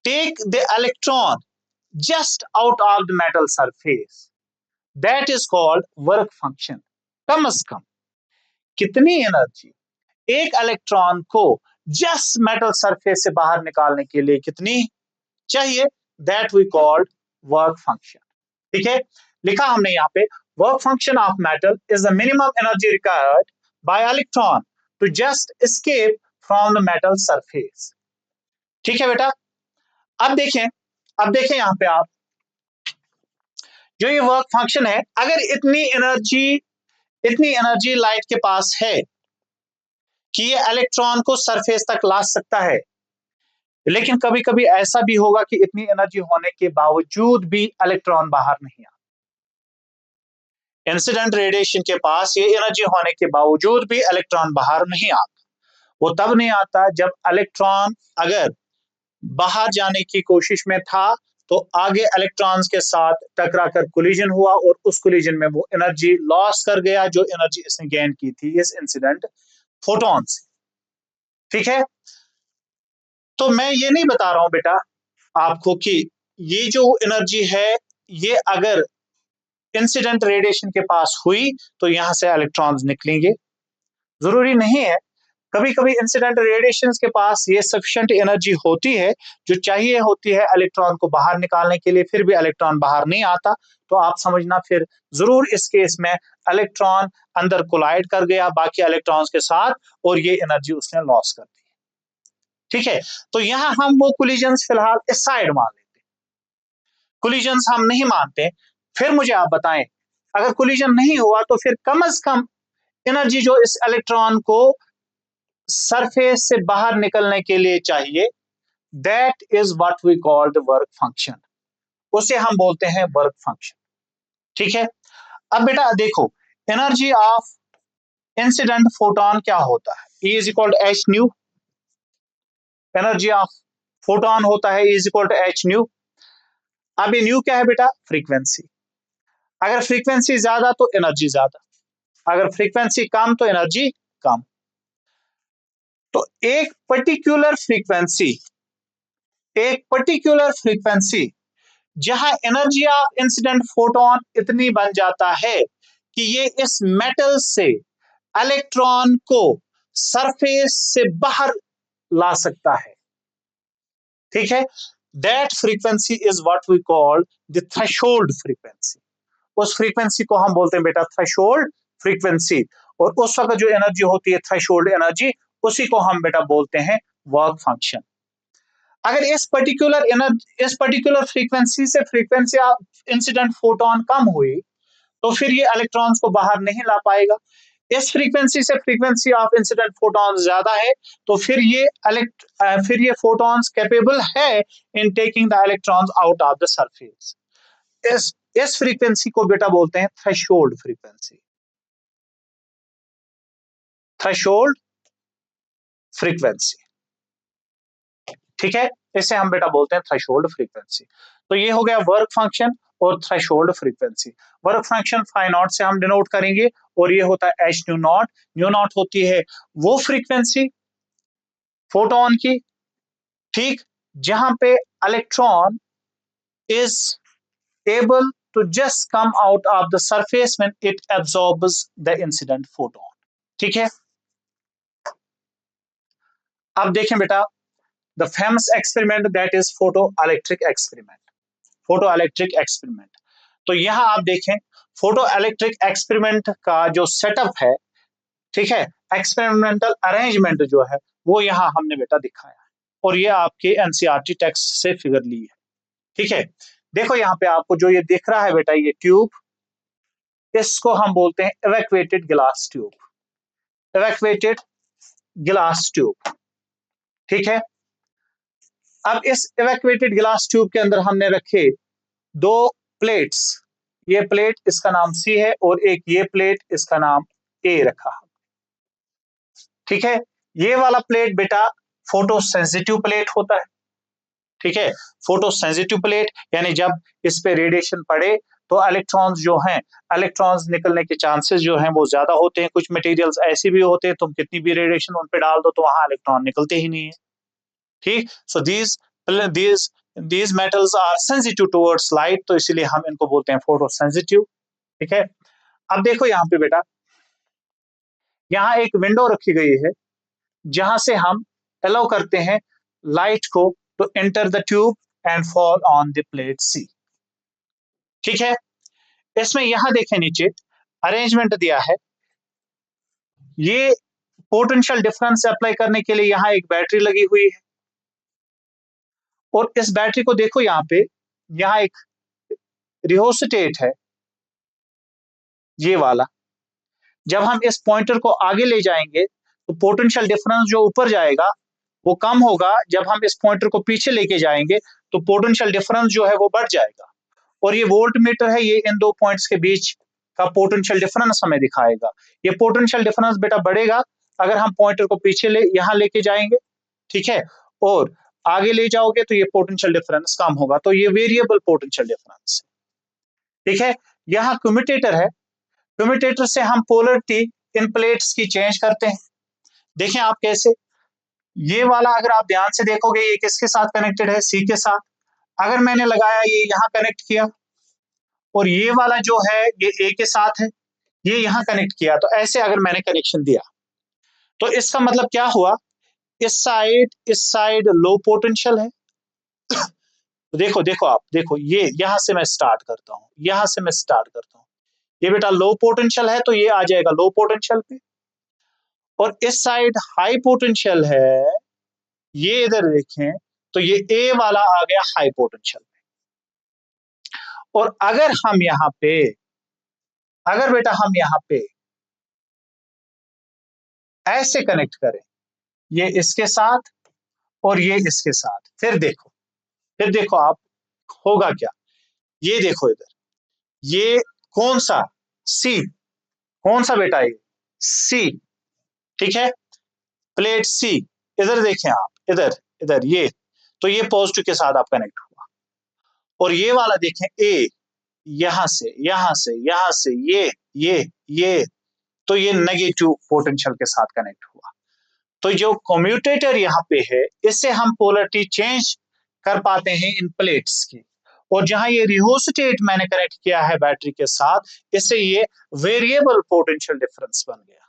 take the electron just out of the metal surface, that is called work function. कम से कम कितनी एनर्जी एक इलेक्ट्रॉन को जस्ट मेटल सरफेस से बाहर निकालने के लिए कितनी चाहिए, that we called work function. ठीक है, लिखा हमने यहाँ पे work function of metal is the minimum energy required by electron to just escape from the metal surface. ठीक है बेटा, अब देखें यहाँ पे आप जो ये वर्क फंक्शन है, अगर इतनी एनर्जी लाइट के पास है कि ये इलेक्ट्रॉन को सरफेस तक ला सकता है, लेकिन कभी कभी ऐसा भी होगा कि इतनी एनर्जी होने के बावजूद भी इलेक्ट्रॉन बाहर नहीं आता। इंसिडेंट रेडिएशन के पास ये एनर्जी होने के बावजूद भी इलेक्ट्रॉन बाहर नहीं आता। वो तब नहीं आता जब इलेक्ट्रॉन अगर बाहर जाने की कोशिश में था तो आगे इलेक्ट्रॉन्स के साथ टकरा कर कोलिजन हुआ और उस कोलिजन में वो एनर्जी लॉस कर गया जो एनर्जी इसने गेन की थी इस इंसिडेंट फोटोन से। ठीक है, तो मैं ये नहीं बता रहा हूं बेटा आपको कि ये जो एनर्जी है ये अगर इंसिडेंट रेडिएशन के पास हुई तो यहां से इलेक्ट्रॉन्स निकलेंगे, जरूरी नहीं है। कभी कभी इंसिडेंट रेडिएशन के पास ये सफिशिएंट एनर्जी होती है जो चाहिए होती है इलेक्ट्रॉन को बाहर निकालने के लिए, फिर भी इलेक्ट्रॉन बाहर नहीं आता, तो आप समझना फिर जरूर इस केस में इलेक्ट्रॉन अंदर कोलाइड कर गया बाकी इलेक्ट्रॉन्स के साथ और ये एनर्जी उसने लॉस कर दी। ठीक है, तो यहां हम वो कोलिजन्स फिलहाल इस साइड मान लेते हैं, कोलिजन्स हम नहीं मानते। फिर मुझे आप बताएं अगर कोलिजन नहीं हुआ तो फिर कम से कम एनर्जी जो इस इलेक्ट्रॉन को सरफेस से बाहर निकलने के लिए चाहिए, that is what we call the work function, उसे हम बोलते हैं वर्क फंक्शन। ठीक है, अब बेटा देखो एनर्जी ऑफ इंसिडेंट फोटोन क्या होता है, E is equal to h nu. Energy of photon होता है E is equal to h nu. अब ये न्यू क्या है बेटा, फ्रीक्वेंसी। अगर फ्रीक्वेंसी ज्यादा तो एनर्जी ज्यादा, अगर फ्रीक्वेंसी कम तो एनर्जी कम। तो एक पर्टिकुलर फ्रीक्वेंसी जहां एनर्जी ऑफ इंसिडेंट फोटोन इतनी बन जाता है कि ये इस मेटल से इलेक्ट्रॉन को सरफेस से बाहर ला सकता है। ठीक है, that frequency is what we call the threshold frequency. उस फ्रीक्वेंसी को हम बोलते हैं बेटा थ्रेशोल्ड फ्रीक्वेंसी, और उस वक्त जो एनर्जी होती है थ्रेशोल्ड एनर्जी, उसी को हम बेटा बोलते हैं वर्क फंक्शन। अगर इस particular frequency of incident photon कम हुई तो फिर ये इलेक्ट्रॉन्स को बाहर नहीं ला पाएगा। इस फ्रीक्वेंसी से फ्रीक्वेंसी ऑफ इंसिडेंट फोटोन ज्यादा है तो फिर ये फोटोन्स कैपेबल है इन taking the electrons out of the surface. इस फ्रीक्वेंसी को बेटा बोलते हैं थ्रेशोल्ड फ्रीक्वेंसी। थ्रेशोल्ड फ्रीक्वेंसी, ठीक है, इसे हम बेटा बोलते हैं थ्रेशोल्ड फ्रीक्वेंसी। तो ये हो गया वर्क फंक्शन और threshold frequency. Work function phi naught से हम डिनोट करेंगे और ये होता है h nu naught. Nu naught होती है वो फ्रीक्वेंसी फोटोन की, ठीक, जहां पे electron is able to just come out of the surface when it absorbs the incident photon। ठीक है, अब देखें बेटा the famous experiment that is photoelectric experiment। तो यहां आप देखें फोटोइलेक्ट्रिक एक्सपेरिमेंट का जो सेटअप है, ठीक है, एक्सपेरिमेंटल अरेंजमेंट जो है वो यहां हमने बेटा दिखाया है और ये आपके एनसीईआरटी टेक्स्ट से फिगर ली है। ठीक है, देखो यहाँ पे आपको जो ये दिख रहा है बेटा ये ट्यूब, इसको हम बोलते हैं evacuated glass tube. Evacuated glass tube, ठीक है। अब इस इवैक्यूएटेड ग्लास ट्यूब के अंदर हमने रखे दो प्लेट्स, ये प्लेट इसका नाम सी है और एक ये प्लेट इसका नाम ए रखा। ठीक है, ये वाला प्लेट बेटा फोटो सेंसिटिव प्लेट होता है। ठीक है, फोटो सेंसिटिव प्लेट यानी जब इस पे रेडिएशन पड़े तो इलेक्ट्रॉन्स जो हैं, इलेक्ट्रॉन्स निकलने के चांसेस जो हैं वो ज्यादा होते हैं। कुछ मटेरियल्स ऐसे भी होते हैं तुम कितनी भी रेडिएशन उन पे डाल दो तो वहां इलेक्ट्रॉन निकलते ही नहीं है। ठीक, so these these metals are sensitive towards light, तो इसीलिए हम इनको बोलते हैं फोटो सेंसिटिव। ठीक है, अब देखो यहाँ पे बेटा, यहाँ एक विंडो रखी गई है जहां से हम अलाउ करते हैं लाइट को to enter the tube and fall on the plate C. ठीक है, इसमें यहां देखें नीचे अरेंजमेंट दिया है। ये पोटेंशियल डिफरेंस अप्लाई करने के लिए यहाँ एक बैटरी लगी हुई है, और इस बैटरी को देखो यहाँ पे, यहाँ एक रिहोस्टेट है ये वाला। जब हम इस पॉइंटर को आगे ले जाएंगे तो पोटेंशियल डिफरेंस जो ऊपर जाएगा वो कम होगा, जब हम इस पॉइंटर को पीछे लेके जाएंगे तो पोटेंशियल डिफरेंस जो है वो बढ़ जाएगा। और ये वोल्ट मीटर है, ये इन दो पॉइंट्स के बीच का पोटेंशियल डिफरेंस हमें दिखाएगा। ये पोटेंशियल डिफरेंस बेटा बढ़ेगा अगर हम पॉइंटर को पीछे यहां लेके जाएंगे, ठीक है, और आगे ले जाओगे तो ये पोटेंशियल डिफरेंस कम होगा। तो ये वेरिएबल पोटेंशियल डिफरेंस, ठीक है। यहाँ कम्यूटेटर है, कम्यूटेटर से हम पोलरिटी इन प्लेट्स की चेंज करते हैं। देखें आप कैसे, ये वाला अगर आप ध्यान से देखोगे ये किसके साथ कनेक्टेड है, सी के साथ। अगर मैंने लगाया ये यहां कनेक्ट किया, और ये वाला जो है ये ए के साथ है, ये यहां कनेक्ट किया, तो ऐसे अगर मैंने कनेक्शन दिया तो इसका मतलब क्या हुआ, इस साइड लो पोटेंशियल है। देखो देखो आप देखो, ये यहां से मैं स्टार्ट करता हूं, यहां से मैं स्टार्ट करता हूं, ये बेटा लो पोटेंशियल है तो ये आ जाएगा लो पोटेंशियल पे, और इस साइड हाई पोटेंशियल है, ये इधर देखें तो ये ए वाला आ गया हाई पोटेंशियल पे। और अगर हम यहां पे, अगर बेटा हम यहां पे ऐसे कनेक्ट करें, ये इसके साथ और ये इसके साथ, फिर देखो आप होगा क्या, ये देखो इधर, ये कौन सा, सी, कौन सा बेटा ये सी, ठीक है, प्लेट सी, इधर देखें आप, इधर इधर ये, तो ये पॉजिटिव के साथ आप कनेक्ट हुआ, और ये वाला देखें ए, यहां से यहां से यहां से ये, तो ये नेगेटिव पोटेंशियल के साथ कनेक्ट हुआ। तो जो कम्यूटेटर यहाँ पे है, इससे हम पोलरिटी चेंज कर पाते हैं इन प्लेट्स की, और जहां ये रिहोस्टेट मैंने कनेक्ट किया है बैटरी के साथ, इससे ये वेरिएबल पोटेंशियल डिफरेंस बन गया,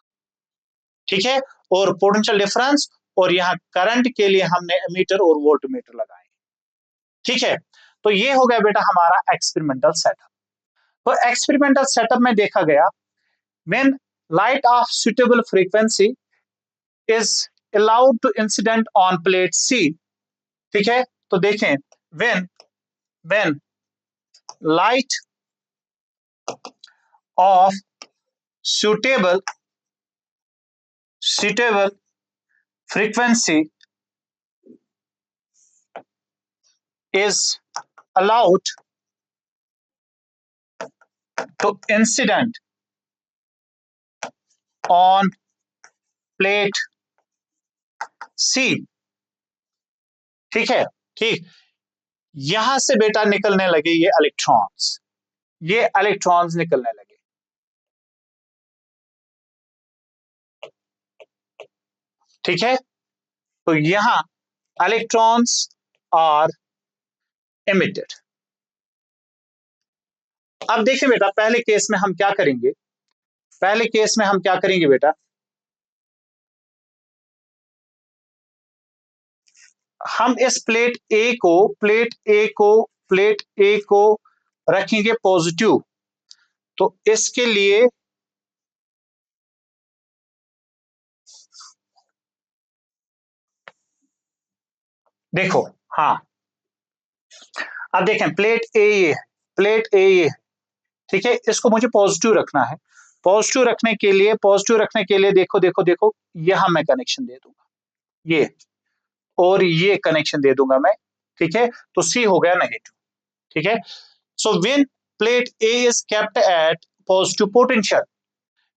ठीक है। और पोटेंशियल डिफरेंस, और यहाँ करंट के लिए हमने एमीटर और वोल्टमीटर लगाए, ठीक है। तो ये हो गया बेटा हमारा एक्सपेरिमेंटल सेटअप। तो एक्सपेरिमेंटल सेटअप में देखा गया, when light of suitable frequency is allowed to incident on plate C, ठीक है, तो देखें when light of suitable frequency is allowed to incident on plate C, ठीक है, ठीक, यहां से बेटा निकलने लगे ये इलेक्ट्रॉन्स, ये इलेक्ट्रॉन्स निकलने लगे, ठीक है। तो यहां इलेक्ट्रॉन्स आर emitted। अब देखिए बेटा, पहले केस में हम क्या करेंगे, पहले केस में हम क्या करेंगे बेटा, हम इस प्लेट ए को रखेंगे पॉजिटिव, तो इसके लिए देखो, हाँ, अब देखें प्लेट ए, ठीक है, इसको मुझे पॉजिटिव रखना है। पॉजिटिव रखने के लिए देखो देखो देखो, यहां मैं कनेक्शन दे दूंगा, ये और ये कनेक्शन दे दूंगा मैं, ठीक है, तो सी हो गया नेगेटिव, ठीक है। So when plate A is kept at positive potential,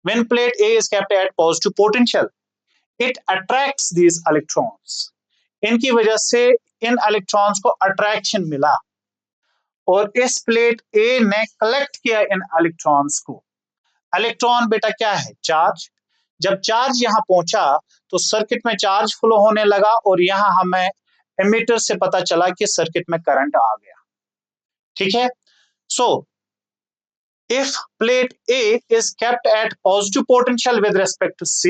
when plate A is kept at positive potential, it attracts these electrons, इनकी वजह से इन इलेक्ट्रॉन्स को अट्रैक्शन मिला, और इस प्लेट ए ने कलेक्ट किया इन इलेक्ट्रॉन्स को। इलेक्ट्रॉन बेटा क्या है? चार्ज। जब चार्ज यहां पहुंचा तो सर्किट में चार्ज फ्लो होने लगा और यहां हमें एमीटर से पता चला कि सर्किट में करंट आ गया। ठीक है, सो if plate A is kept at positive potential with respect to C,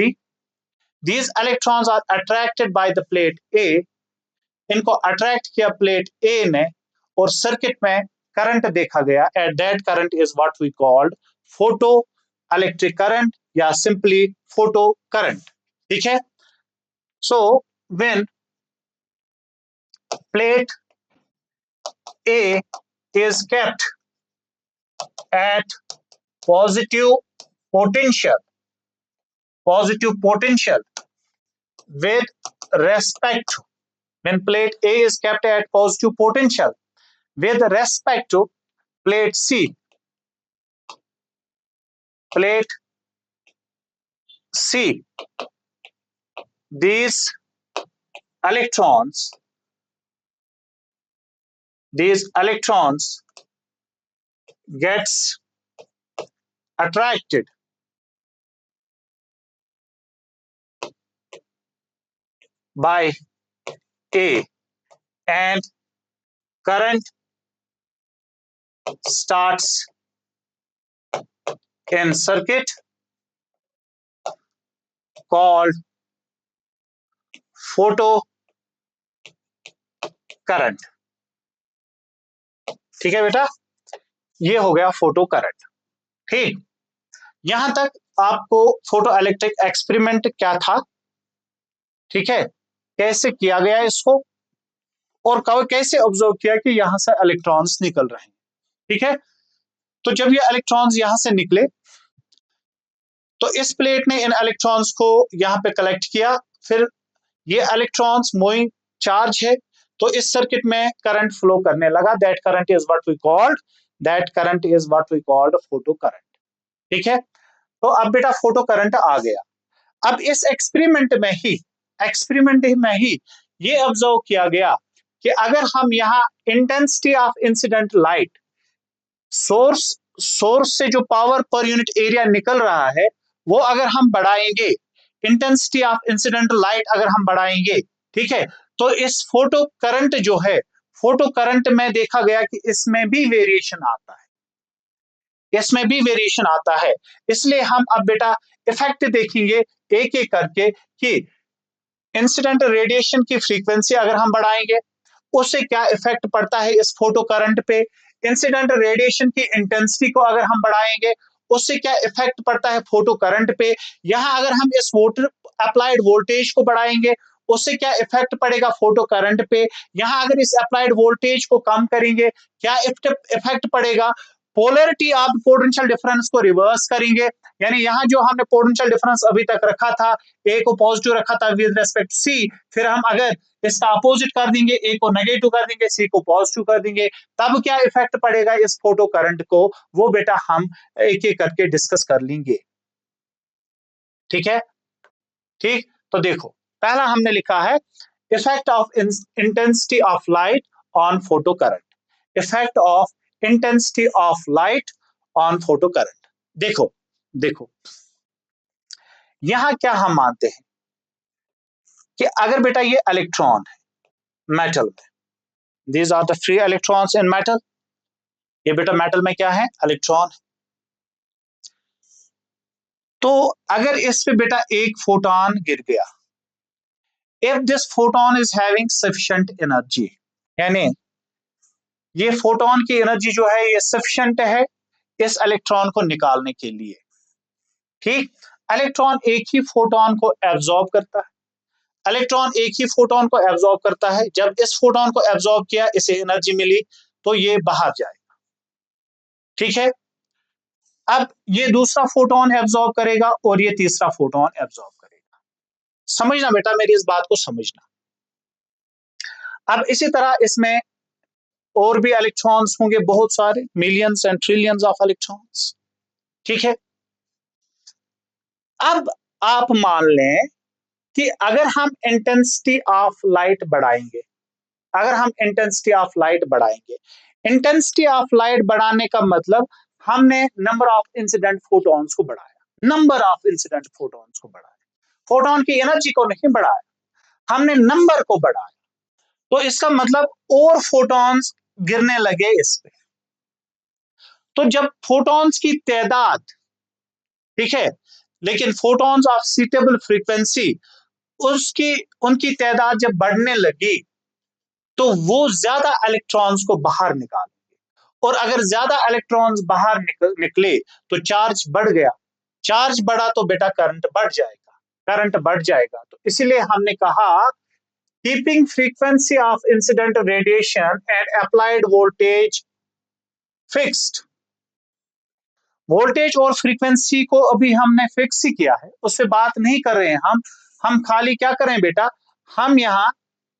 these electrons are attracted by the plate A. इनको अट्रैक्ट किया प्लेट ए ने और सर्किट में करंट देखा गया। At that current is what we called photo electric current या simply photo current. ठीक है, so when plate A is kept at positive potential with respect to, when plate A is kept at positive potential with respect to plate C, these electrons gets attracted by A and current starts in circuit called photo current. ठीक है बेटा, ये हो गया photo current. ठीक, यहां तक आपको फोटो इलेक्ट्रिक एक्सपेरिमेंट क्या था, ठीक है, कैसे किया गया इसको और कैसे ऑब्जर्व किया कि यहां से इलेक्ट्रॉन्स निकल रहे हैं। ठीक है, तो जब ये इलेक्ट्रॉन्स यहां से निकले तो इस प्लेट ने इन इलेक्ट्रॉन्स को यहां पे कलेक्ट किया, फिर ये इलेक्ट्रॉन्स मूविंग चार्ज है तो इस सर्किट में करंट फ्लो करने लगा। That current is what we called photo current. ठीक है, तो अब बेटा फोटो करंट आ गया। अब इस एक्सपेरिमेंट में ही ये ऑब्जर्व किया गया कि अगर हम यहाँ intensity of incident light, source से जो पावर पर यूनिट एरिया निकल रहा है वो अगर हम बढ़ाएंगे, इंटेंसिटी ऑफ इंसिडेंट लाइट अगर हम बढ़ाएंगे, ठीक है, तो इस फोटो करंट जो है, फोटो करंट में देखा गया कि इसमें भी वेरिएशन आता है। इसलिए हम अब बेटा इफेक्ट देखेंगे एक एक करके कि इंसिडेंट रेडिएशन की फ्रीक्वेंसी अगर हम बढ़ाएंगे उससे क्या इफेक्ट पड़ता है इस फोटो करंट पे, इंसिडेंट रेडिएशन की इंटेंसिटी को अगर हम बढ़ाएंगे उससे क्या इफेक्ट पड़ता है फोटो करंट पे, यहाँ अगर हम इस अप्लाइड वोल्टेज को बढ़ाएंगे उससे क्या इफेक्ट पड़ेगा फोटो करंट पे, यहाँ अगर इस अप्लाइड वोल्टेज को कम करेंगे क्या इफेक्ट पड़ेगा, पोलरिटी ऑफ पोटेंशियल डिफरेंस को रिवर्स करेंगे, यानी यहाँ जो हमने पोटेंशियल डिफरेंस अभी तक रखा था, ए को पॉजिटिव रखा था विद रिस्पेक्ट सी, फिर हम अगर इसका अपोजिट कर देंगे, ए को नेगेटिव कर देंगे, सी को पॉजिटिव कर देंगे, तब क्या इफेक्ट पड़ेगा इस फोटो करंट को, वो बेटा हम एक एक करके डिस्कस कर लेंगे। ठीक है, ठीक, तो देखो पहला हमने लिखा है effect of intensity of light on photo current, effect of intensity of light on photo current. देखो यहां क्या हम मानते हैं कि अगर बेटा ये इलेक्ट्रॉन है मेटल में, these are the free electrons in metal, ये बेटा मेटल में क्या है, इलेक्ट्रॉन। तो अगर इस पे बेटा एक फोटोन गिर गया, if this photon is having sufficient energy, यानी ये फोटोन की एनर्जी जो है ये सफिशिएंट है इस इलेक्ट्रॉन को निकालने के लिए। ठीक, इलेक्ट्रॉन एक ही फोटोन को एब्जॉर्ब करता है, इलेक्ट्रॉन एक ही फोटोन को एब्जॉर्ब करता है, जब इस फोटोन को एब्जॉर्ब किया इसे एनर्जी मिली तो ये बाहर जाएगा। ठीक है, अब ये दूसरा फोटोन एब्जॉर्ब करेगा और ये तीसरा फोटोन एब्जॉर्ब करेगा। समझना बेटा, मेरी इस बात को समझना। अब इसी तरह इसमें और भी इलेक्ट्रॉन्स होंगे, बहुत सारे, millions and trillions of electrons. ठीक है, अब आप मान लें कि अगर हम इंटेंसिटी ऑफ लाइट बढ़ाएंगे, इंटेंसिटी ऑफ लाइट बढ़ाने का मतलब हमने नंबर ऑफ इंसिडेंट फोटॉन्स को बढ़ाया, नंबर ऑफ इंसिडेंट फोटॉन्स को बढ़ाया, फोटोन की एनर्जी को नहीं बढ़ाया, हमने नंबर को बढ़ाया। तो इसका मतलब और फोटॉन्स गिरने लगे इस पे। तो जब फोटॉन्स की तादाद, ठीक है, लेकिन फोटॉन्स ऑफ सीटेबल फ्रीक्वेंसी उसकी उनकी तादाद जब बढ़ने लगी तो वो ज्यादा इलेक्ट्रॉन्स को बाहर निकालेंगे, और अगर ज्यादा इलेक्ट्रॉन्स बाहर निकले तो चार्ज बढ़ गया, चार्ज बढ़ा तो बेटा करंट बढ़ जाएगा, करंट बढ़ जाएगा। तो इसीलिए हमने कहा keeping frequency of incident radiation and applied voltage fixed. Voltage और फ्रीक्वेंसी को अभी हमने फिक्स ही किया है, उससे बात नहीं कर रहे हैं हम खाली क्या करें बेटा, हम यहाँ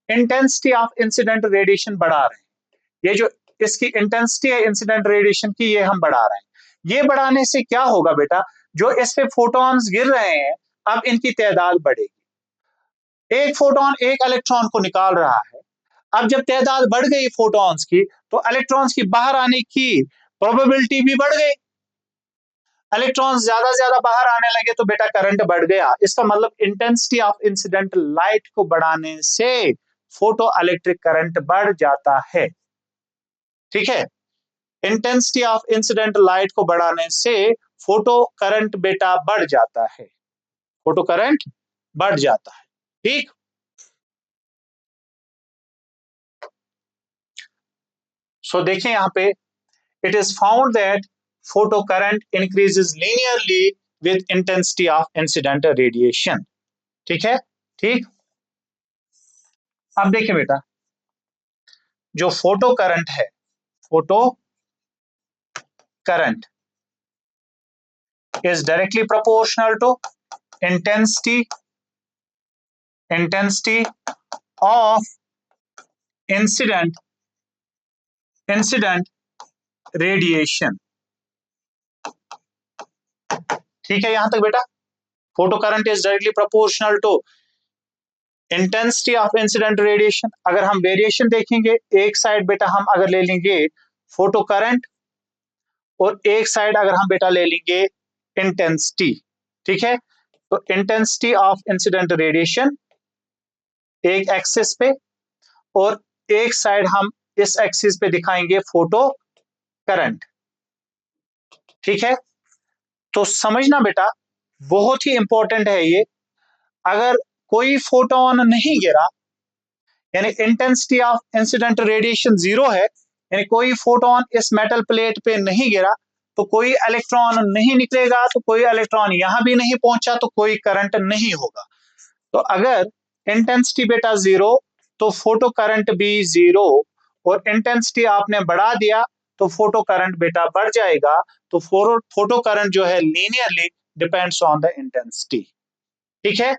इंटेंसिटी ऑफ इंसिडेंट रेडिएशन बढ़ा रहे हैं। ये जो इसकी इंटेंसिटी है इंसिडेंट रेडिएशन की, ये हम बढ़ा रहे हैं। ये बढ़ाने से क्या होगा बेटा, जो इस पे फोटॉन्स गिर रहे हैं अब इनकी तादाद बढ़ेगी। एक फोटोन एक इलेक्ट्रॉन को निकाल रहा है, अब जब तादाद बढ़ गई फोटॉन्स की तो इलेक्ट्रॉन्स की बाहर आने की प्रोबेबिलिटी भी बढ़ गई। इलेक्ट्रॉन्स ज्यादा बाहर आने लगे तो बेटा करंट बढ़ गया। इसका मतलब इंटेंसिटी ऑफ इंसिडेंट लाइट को बढ़ाने से फोटो इलेक्ट्रिक करंट बढ़ जाता है, ठीक है। इंटेंसिटी ऑफ इंसिडेंट लाइट को बढ़ाने से फोटो करंट बेटा बढ़ जाता है, फोटो करंट बढ़ जाता है, ठीक। सो देखें यहां पे, it is found that photo current increases linearly with intensity of incident radiation, ठीक है, ठीक। अब देखिए बेटा, जो फोटो करंट है, photo current is directly proportional to intensity of incident radiation, ठीक है। यहां तक बेटा photo current is directly proportional to intensity of incident radiation. अगर हम वेरिएशन देखेंगे, एक साइड बेटा हम अगर ले लेंगे फोटो करंट और एक साइड अगर हम बेटा ले लेंगे इंटेंसिटी, ठीक है। तो इंटेंसिटी ऑफ इंसिडेंट रेडिएशन एक एक्सिस पे और एक साइड हम इस एक्सिस पे दिखाएंगे फोटो करंट, ठीक है। तो समझना बेटा बहुत ही इंपॉर्टेंट है ये, अगर कोई फोटोन नहीं गिरा यानी intensity of incident radiation zero है, यानी कोई फोटोन इस मेटल प्लेट पे नहीं गिरा तो कोई इलेक्ट्रॉन नहीं निकलेगा, तो कोई इलेक्ट्रॉन यहां भी नहीं पहुंचा तो कोई करंट नहीं होगा। तो अगर इंटेंसिटी बेटा जीरो तो फोटो करंट भी जीरो, और इंटेंसिटी आपने बढ़ा दिया तो फोटो करंट बेटा बढ़ जाएगा। तो फोटो करंट जो है linearly depends on the intensity, ठीक है।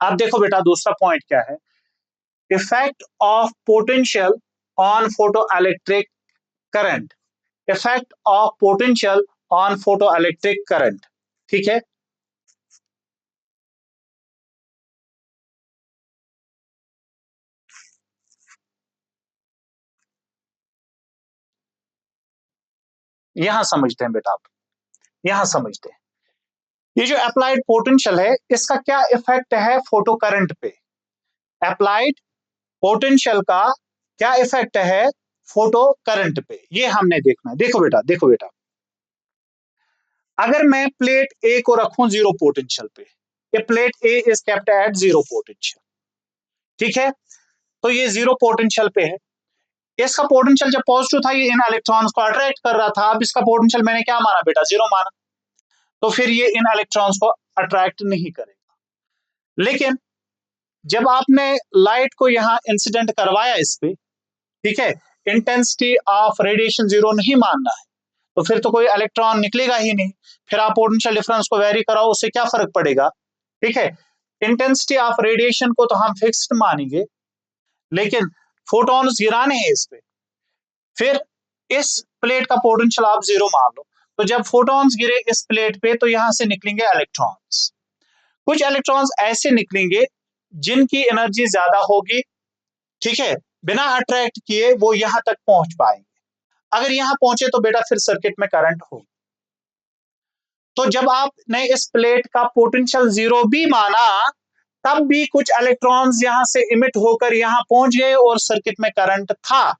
अब देखो बेटा दूसरा पॉइंट क्या है, effect of potential on photo electric current, effect of potential on photo electric current, ठीक है। यहां समझते हैं बेटा, आप यहां समझते हैं ये जो अप्लाइड पोटेंशियल है इसका क्या इफेक्ट है फोटो करंट पे, अप्लाइड पोटेंशियल का क्या इफेक्ट है फोटो करंट पे, ये हमने देखना है। देखो बेटा, देखो बेटा, अगर मैं प्लेट ए को रखूं जीरो पोटेंशियल पे, ये plate A is kept at zero potential, ठीक है। तो ये जीरो पोटेंशियल पे है, इसका पोटेंशियल जब पॉजिटिव था ये इन इलेक्ट्रॉन्स को अट्रैक्ट कर रहा था, अब इसका पोटेंशियल मैंने क्या माना बेटा, जीरो माना, तो फिर ये इन इलेक्ट्रॉन्स को अट्रैक्ट नहीं करेगा। लेकिन जब आपने लाइट को यहां इंसिडेंट करवाया इस पे, ठीक है, इंटेंसिटी ऑफ रेडिएशन जीरो नहीं मानना है तो फिर तो कोई इलेक्ट्रॉन निकलेगा ही नहीं, फिर आप पोटेंशियल डिफरेंस को वेरी कराओ उससे क्या फर्क पड़ेगा, ठीक है। इंटेंसिटी ऑफ रेडिएशन को तो हम फिक्स्ड मानेंगे, लेकिन फोटॉन्स गिराने हैं इस पे, फिर इस प्लेट का पोटेंशियल आप जीरो मान लो, तो जब फोटॉन्स गिरे इस प्लेट पे तो यहां से निकलेंगे इलेक्ट्रॉन्स, कुछ इलेक्ट्रॉन्स ऐसे निकलेंगे जिनकी एनर्जी ज्यादा होगी, ठीक है, बिना अट्रैक्ट किए वो यहां तक पहुंच पाएंगे। अगर यहां पहुंचे तो बेटा फिर सर्किट में करंट हो। तो जब आपने इस प्लेट का पोटेंशियल 0 भी माना, तब भी कुछ इलेक्ट्रॉन्स यहां से इमिट होकर यहां पहुंच गए और सर्किट में करंट था।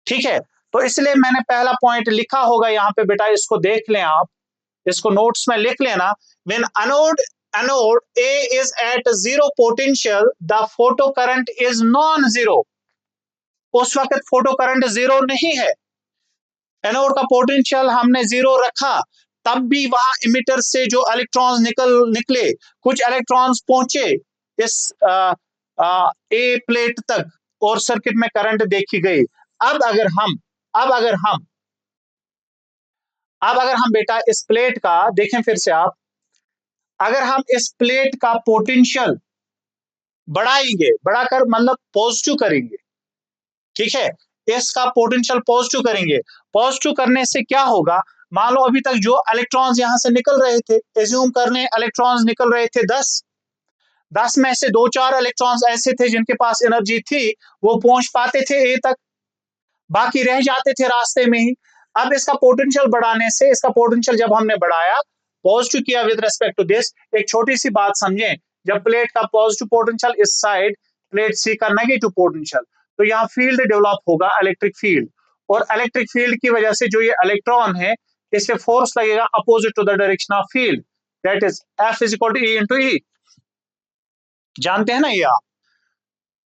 ठीक है, तो इसलिए मैंने पहला पॉइंट लिखा होगा यहां पे बेटा, इसको देख लें आप, इसको नोट्स में लिख लेना। When anode A is at 0 potential the photo current is non zero. उस वक्त फोटो करंट 0 नहीं है, एनोड का पोटेंशियल हमने 0 रखा, तब भी वहां इमिटर से जो इलेक्ट्रॉन्स निकले, कुछ इलेक्ट्रॉन्स पहुंचे इस ए प्लेट तक और सर्किट में करंट देखी गई। अब अगर हम अब अगर हम अब अगर हम बेटा इस प्लेट का देखें फिर से आप, अगर हम इस प्लेट का पोटेंशियल बढ़ाएंगे, बढ़ाकर मतलब पॉजिटिव करेंगे, ठीक है, इसका पोटेंशियल पॉजिटिव करेंगे, पॉजिटिव करने से क्या होगा, मान लो अभी तक जो इलेक्ट्रॉन्स यहां से निकल रहे थे, एज्यूम कर लें इलेक्ट्रॉन्स निकल रहे थे 10 में से 2-4 इलेक्ट्रॉन्स ऐसे थे जिनके पास एनर्जी थी, वो पहुंच पाते थे ए तक, बाकी रह जाते थे रास्ते में ही। अब इसका पोटेंशियल बढ़ाने से, इसका पोटेंशियल जब हमने बढ़ाया, पॉजिटिव किया विद रेस्पेक्ट टू दिस, एक छोटी सी बात समझें, जब प्लेट का पॉजिटिव पोटेंशियल इस साइड, प्लेट सी का नेगेटिव पोटेंशियल, तो यहाँ फील्ड डेवलप होगा, इलेक्ट्रिक फील्ड, और इलेक्ट्रिक फील्ड की वजह से जो ये इलेक्ट्रॉन है, इस पे फोर्स लगेगा opposite to the direction of field, that is F is equal to E into E। जानते हैं ना ये आप।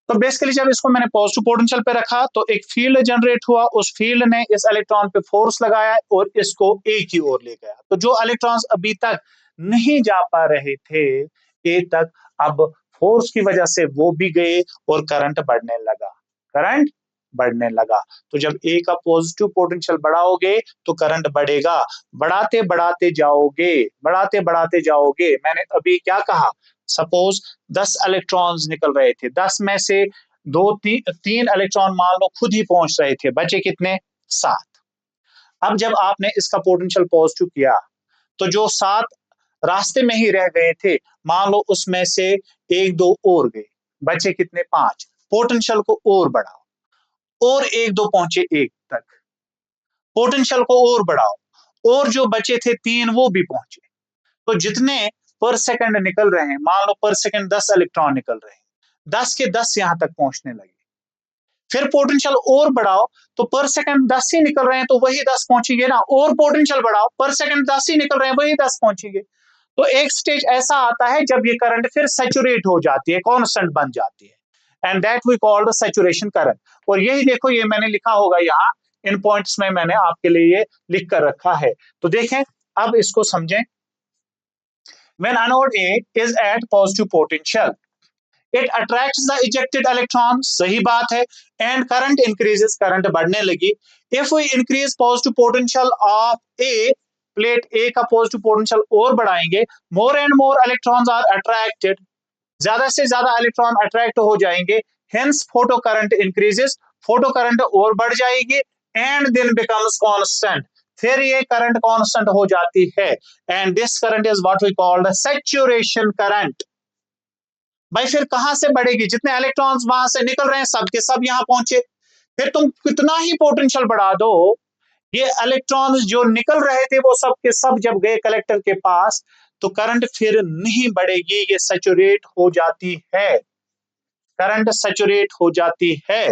तो बेसिकली जब इसको मैंने पॉजिटिव पोटेंशियल पे रखा तो एक फील्ड जनरेट हुआ, उस फील्ड ने इस इलेक्ट्रॉन पे फोर्स लगाया और इसको ए की ओर ले गया। तो जो इलेक्ट्रॉन्स अभी तक नहीं जा पा रहे थे ए तक, अब फोर्स की वजह से वो भी गए और करंट बढ़ने लगा, करंट बढ़ने लगा। तो जब ए का पॉजिटिव पोटेंशियल बढ़ाओगे तो करंट बढ़ेगा, बढ़ाते बढ़ाते जाओगे, बढ़ाते बढ़ाते जाओगे। मैंने अभी क्या कहा, सपोज 10 इलेक्ट्रॉन्स निकल रहे थे, 10 में से 2-3 इलेक्ट्रॉन मान लो खुद ही पहुंच रहे थे, बचे कितने, 7। अब जब आपने इसका पोटेंशियल पॉजिटिव किया तो जो 7 रास्ते में ही रह गए थे, मान लो उसमें से 1-2 और गए, बचे कितने, 5। पोटेंशियल को और बढ़ाओ, और 1-2 पहुंचे 1 तक, पोटेंशियल को और बढ़ाओ, और जो बचे थे 3 वो भी पहुंचे। तो जितने पर सेकंड निकल रहे हैं, मान लो पर सेकंड 10 इलेक्ट्रॉन निकल रहे हैं, 10 के 10 यहां तक पहुंचने लगे। फिर पोटेंशियल और बढ़ाओ, तो पर सेकंड 10 ही निकल रहे हैं तो वही 10 पहुंचेंगे ना, और पोटेंशियल बढ़ाओ, पर सेकंड 10 ही निकल रहे हैं, वही 10 पहुंचेंगे। तो एक स्टेज ऐसा आता है जब ये करंट फिर सैचुरेट हो जाती है, कांस्टेंट बन जाती है, and that we call the saturation current. और यही देखो, ये मैंने लिखा होगा यहाँ इन पॉइंट्स में, मैंने आपके लिए ये लिख कर रखा है। तो देखें, अब इसको समझें। When anode A is at positive potential, it attracts the ejected electron, सही बात है, and current increases, current बढ़ने लगी। If we increase positive potential of A, plate A का positive potential और बढ़ाएंगे, more and more electrons are attracted, ज्यादा से ज्यादा इलेक्ट्रॉन अट्रैक्ट हो जाएंगे, hence photo current increases, photo current और बढ़ जाएगी, एंड देन बिकम्स कांस्टेंट, फिर ये करंट कांस्टेंट हो जाती है, and this current is what we call the saturation current. भाई फिर कहां से बढ़ेगी, जितने इलेक्ट्रॉन्स वहां से निकल रहे हैं सब के सब यहां पहुंचे, फिर तुम कितना ही पोटेंशियल बढ़ा दो, ये इलेक्ट्रॉन्स जो निकल रहे थे वो सब के सब जब गए कलेक्टर के पास, तो करंट फिर नहीं बढ़ेगी, ये सैचुरेट हो जाती है, करंट सैचुरेट हो जाती है।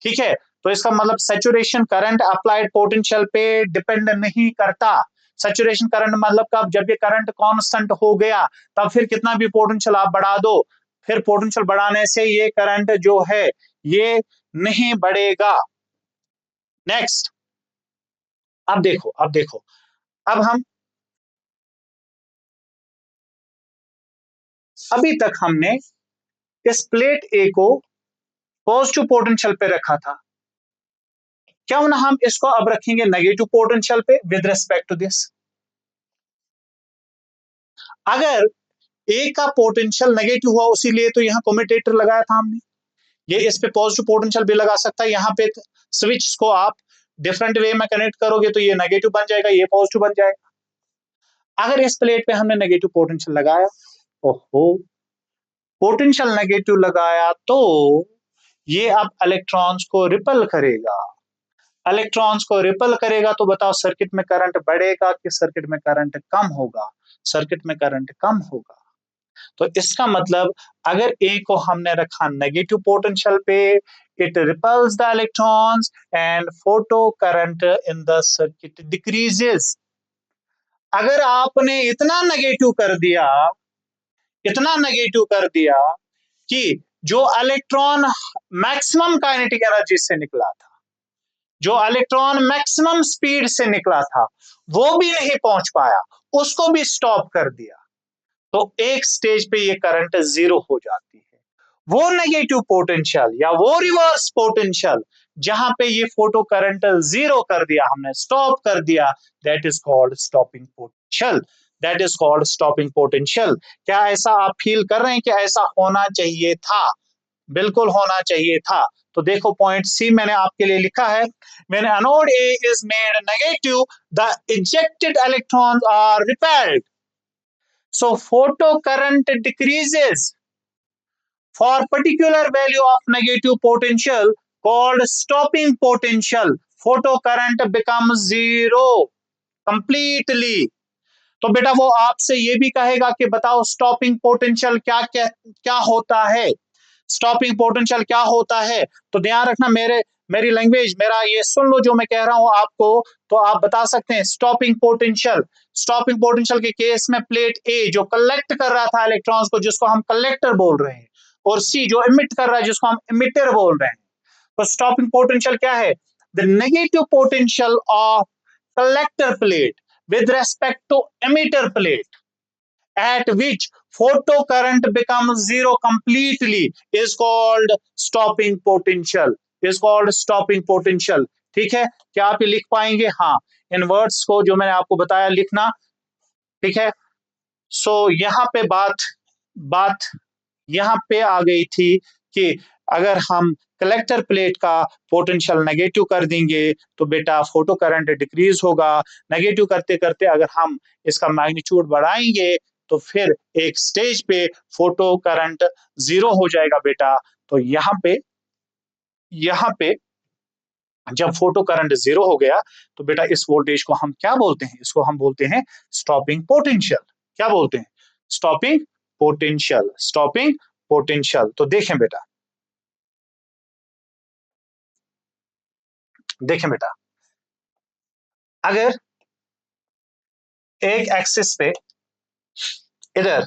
ठीक है, तो इसका मतलब सैचुरेशन करंट अप्लाइड पोटेंशियल पे डिपेंड नहीं करता। सैचुरेशन करंट मतलब कब, जब ये करंट कांस्टेंट हो गया, तब फिर कितना भी पोटेंशियल आप बढ़ा दो, फिर पोटेंशियल बढ़ाने से ये करंट जो है ये नहीं बढ़ेगा। नेक्स्ट, अब देखो, अब हम, अभी तक हमने इस प्लेट ए को पॉजिटिव पोटेंशियल पे रखा था, क्यों ना हम इसको अब रखेंगे नेगेटिव पोटेंशियल पे विद रिस्पेक्ट टू दिस। अगर ए का पोटेंशियल नेगेटिव हुआ, उसीलिए तो यहाँ कम्यूटेटर लगाया था हमने, ये इस पे पॉजिटिव पोटेंशियल भी लगा सकता है, यहाँ पे स्विच को आप डिफरेंट वे में कनेक्ट करोगे तो ये नेगेटिव बन जाएगा, ये पॉजिटिव बन जाएगा। अगर इस प्लेट पे हमने नेगेटिव पोटेंशियल लगाया, ओहो, पोटेंशियल नेगेटिव लगाया तो ये अब इलेक्ट्रॉन्स को रिपल करेगा। इलेक्ट्रॉन्स को रिपल करेगा तो बताओ सर्किट में करंट बढ़ेगा कि सर्किट में करंट कम होगा? सर्किट में करंट कम होगा। तो इसका मतलब अगर ए को हमने रखा नेगेटिव पोटेंशियल पे, it repels the electrons and photo current in the circuit decreases. अगर आपने इतना नेगेटिव कर दिया कि जो इलेक्ट्रॉन मैक्सिमम काइनेटिक एनर्जी से निकला था, जो इलेक्ट्रॉन मैक्सिमम स्पीड से निकला था, वो भी नहीं पहुंच पाया, उसको भी स्टॉप कर दिया, तो एक स्टेज पे ये करंट जीरो हो जाती है। वो नेगेटिव पोटेंशियल या वो रिवर्स पोटेंशियल जहां पे ये फोटो करंट जीरो कर दिया, हमने स्टॉप कर दिया, that is called stopping potential. That is called stopping potential. क्या ऐसा आप फील कर रहे हैं कि ऐसा होना चाहिए था? बिल्कुल होना चाहिए था। तो देखो पॉइंट सी मैंने आपके लिए लिखा है, when anode A is made negative the ejected electrons are repelled, so photo current decreases for particular value of negative potential called stopping potential. Photo current becomes zero completely. तो बेटा वो आपसे ये भी कहेगा कि बताओ स्टॉपिंग पोटेंशियल क्या क्या क्या होता है, स्टॉपिंग पोटेंशियल क्या होता है? तो ध्यान रखना, मेरी लैंग्वेज, मेरा ये सुन लो जो मैं कह रहा हूं आपको, तो आप बता सकते हैं स्टॉपिंग पोटेंशियल। स्टॉपिंग पोटेंशियल के केस में प्लेट ए जो कलेक्ट कर रहा था इलेक्ट्रॉन्स को, जिसको हम कलेक्टर बोल रहे हैं, और सी जो इमिट कर रहा है, जिसको हम इमिटर बोल रहे हैं। तो स्टॉपिंग पोटेंशियल क्या है? The negative potential of collector plate with respect to emitter plate at which photo current becomes zero completely is called stopping potential, is called stopping potential। ठीक है, क्या आप ये लिख पाएंगे? हाँ, इन वर्ड्स को जो मैंने आपको बताया लिखना। ठीक है, सो यहाँ पे बात यहाँ पे आ गई थी कि अगर हम कलेक्टर प्लेट का पोटेंशियल नेगेटिव कर देंगे तो बेटा फोटो करंट डिक्रीज होगा। नेगेटिव करते करते अगर हम इसका मैग्नीट्यूड बढ़ाएंगे तो फिर एक स्टेज पे फोटो करंट जीरो हो जाएगा बेटा। तो यहाँ पे जब फोटो करंट जीरो हो गया तो बेटा इस वोल्टेज को हम क्या बोलते हैं? इसको हम बोलते हैं स्टॉपिंग पोटेंशियल। क्या बोलते हैं? Stopping potential. Stopping potential. तो देखें बेटा अगर एक एक्सिस पे इधर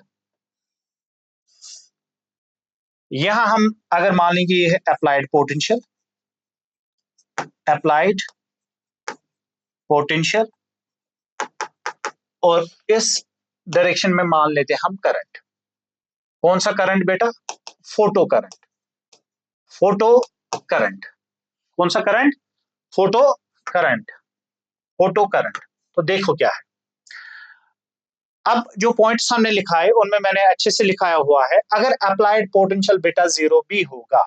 यहां हम अगर मान लें कि ये है अप्लाइड पोटेंशियल, और इस डायरेक्शन में मान लेते हैं हम करंट। कौन सा करंट बेटा? Photo current. Photo current. कौन सा current? Photo current. Photo current. तो देखो क्या है, अब जो पॉइंट्स हमने लिखा है उनमें मैंने अच्छे से लिखाया हुआ है। अगर अप्लाइड पोटेंशियल बेटा जीरो भी होगा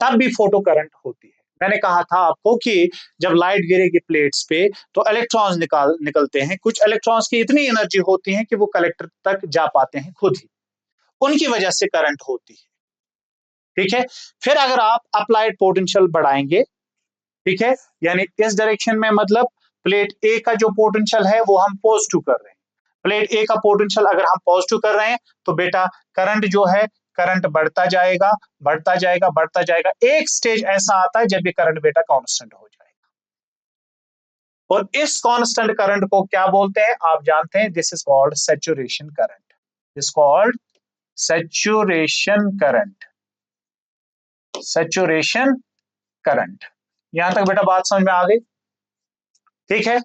तब भी फोटो करंट होती है। मैंने कहा था आपको कि जब लाइट गिरेगी प्लेट्स पे तो इलेक्ट्रॉन्स निकलते हैं। कुछ इलेक्ट्रॉन्स की इतनी एनर्जी होती है कि वो कलेक्टर तक जा पाते हैं खुद ही, उनकी वजह से करंट होती है। ठीक है, फिर अगर आप अप्लाइड पोटेंशियल बढ़ाएंगे, ठीक है, यानी इस डायरेक्शन में, मतलब प्लेट ए का जो पोटेंशियल है वो हम पॉजिटिव कर रहे हैं। प्लेट ए का पोटेंशियल अगर हम पॉजिटिव कर रहे हैं तो बेटा करंट जो है, करंट बढ़ता जाएगा, बढ़ता जाएगा, बढ़ता जाएगा। एक स्टेज ऐसा आता है जब ये करंट बेटा कांस्टेंट हो जाएगा, और इस कांस्टेंट करंट को क्या बोलते हैं आप जानते हैं? This is called saturation current. This called saturation current. Saturation current. यहां तक बेटा बात समझ में आ गई? ठीक है,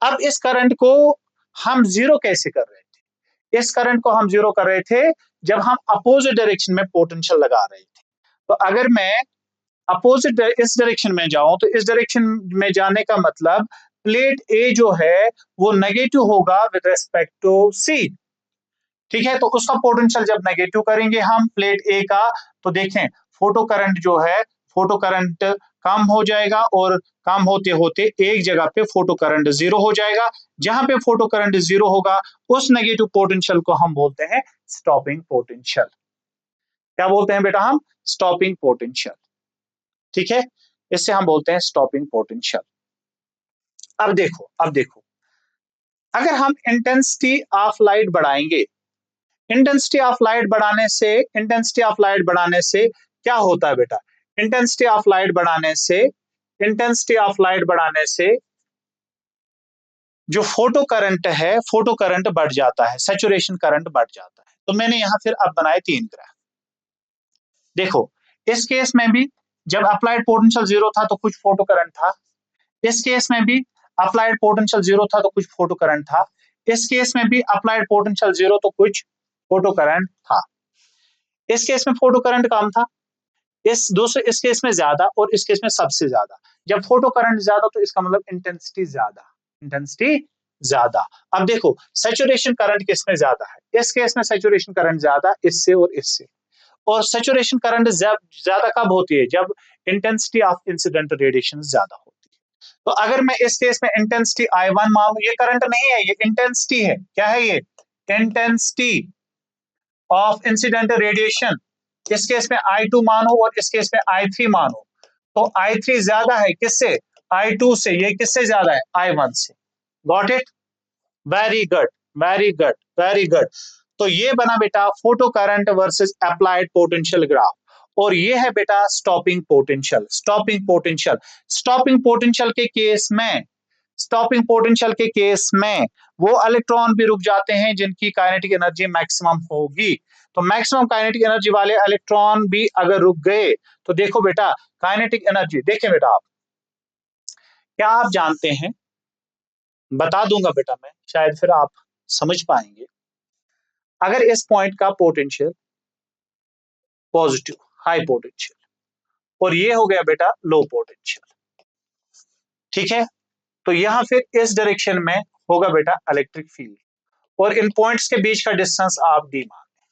अब इस करंट को हम जीरो कैसे कर रहे थे? इस करंट को हम जीरो कर रहे थे जब हम अपोजिट डायरेक्शन में पोटेंशियल लगा रहे थे। तो अगर मैं अपोजिट इस डायरेक्शन में जाऊं तो इस डायरेक्शन में जाने का मतलब प्लेट ए जो है वो नेगेटिव होगा विद रिस्पेक्ट टू सी। ठीक है, तो उसका पोटेंशियल जब नेगेटिव करेंगे हम प्लेट ए का, तो देखें फोटो करंट जो है, फोटो करंट कम हो जाएगा, और कम होते होते एक जगह पे फोटो करंट जीरो हो जाएगा। जहां पे फोटो करंट जीरो होगा उस नेगेटिव पोटेंशियल को हम बोलते हैं स्टॉपिंग पोटेंशियल। क्या बोलते हैं बेटा हम? Stopping potential. ठीक है, इससे हम बोलते हैं स्टॉपिंग पोटेंशियल। अब देखो अगर हम इंटेंसिटी ऑफ लाइट बढ़ाएंगे, इंटेंसिटी ऑफ लाइट बढ़ाने से क्या होता है बेटा? इंटेंसिटी ऑफ लाइट बढ़ाने से जो फोटो करंट बढ़ जाता है, सैचुरेशन करंट बढ़ जाता है। तो मैंने यहां फिर अब बनाए 3 ग्राफ। देखो, इस केस में भी जब अप्लाइड पोटेंशियल 0 था तो कुछ फोटो करंट था, इस केस में भी अप्लाइड पोटेंशियल 0 था तो कुछ फोटो करंट था, इस केस में भी अप्लाइड पोटेंशियल 0 तो कुछ फोटो करंट था। इस केस में फोटो करंट कम था, इस केस में ज्यादा, और इस केस में सबसे ज्यादा। जब फोटो करंट ज्यादा तो इसका मतलब इंटेंसिटी ज्यादा। अब देखो सैचुरेशन करंट किस में ज्यादा है? इस केस में सैचुरेशन करंट ज्यादा, इससे और इससे। और सैचुरेशन करंट ज्यादा कब होती है? जब इंटेंसिटी ऑफ इंसिडेंट रेडिएशन ज्यादा होती है। तो अगर मैं इस केस में इंटेंसिटी I1 मानूं, ये करंट नहीं है, ये इंटेंसिटी है। क्या है ये? Intensity of incident radiation. इस केस में I2 मानो और इस केस में I3 मानो, तो I3 ज्यादा है किससे? I2 से। ये किससे ज्यादा है? I1 से। Got it? Very good, very good, very good. तो ये बना बेटा photo current versus applied potential graph, और ये है बेटा स्टॉपिंग पोटेंशियल। स्टॉपिंग पोटेंशियल के केस में वो इलेक्ट्रॉन भी रुक जाते हैं जिनकी काइनेटिक एनर्जी मैक्सिमम होगी। तो मैक्सिमम काइनेटिक एनर्जी वाले इलेक्ट्रॉन भी अगर रुक गए तो देखो बेटा काइनेटिक एनर्जी, देखें बेटा आप, क्या आप जानते हैं? बता दूंगा बेटा मैं, शायद फिर आप समझ पाएंगे। अगर इस पॉइंट का पोटेंशियल पॉजिटिव, हाई पोटेंशियल, और ये हो गया बेटा लो पोटेंशियल, ठीक है, तो यहां फिर इस डायरेक्शन में होगा बेटा इलेक्ट्रिक फील्ड, और इन पॉइंट्स के बीच का डिस्टेंस आप डी मान लें।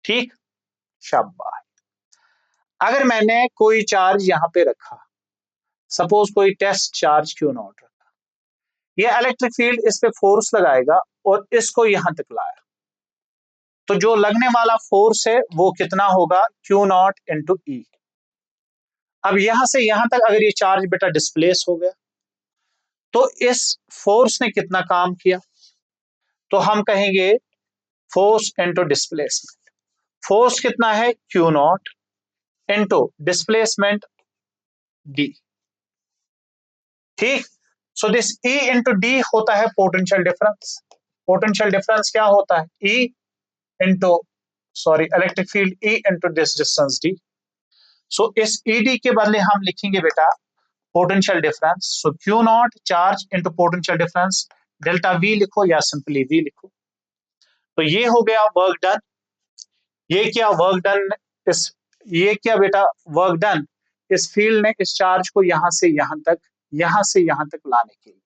ठीक, शाबाश। अगर मैंने कोई चार्ज यहां पे रखा, सपोज कोई टेस्ट चार्ज Q0 रखा, ये इलेक्ट्रिक फील्ड इस पे फोर्स लगाएगा और इसको यहां तक लाया, तो जो लगने वाला फोर्स है वो कितना होगा? Q0 into E। अब यहां से यहां तक अगर ये चार्ज बेटा डिस्प्लेस हो गया तो इस फोर्स ने कितना काम किया? तो हम कहेंगे फोर्स इंटू डिस्प्लेसमेंट। फोर्स कितना है? Q0 into displacement D। ठीक, so this E into D होता है पोटेंशियल डिफरेंस। पोटेंशियल डिफरेंस क्या होता है? E into electric field E into this distance D। सो इस ED के बदले हम लिखेंगे बेटा पोटेंशियल डिफरेंस। सो Q0 charge into potential difference, delta V लिखो या सिंपली V लिखो। तो ये हो गया वर्क डन। ये क्या वर्क डन? ये क्या बेटा वर्क डन? इस फील्ड ने इस चार्ज को यहां से यहां तक लाने के लिए।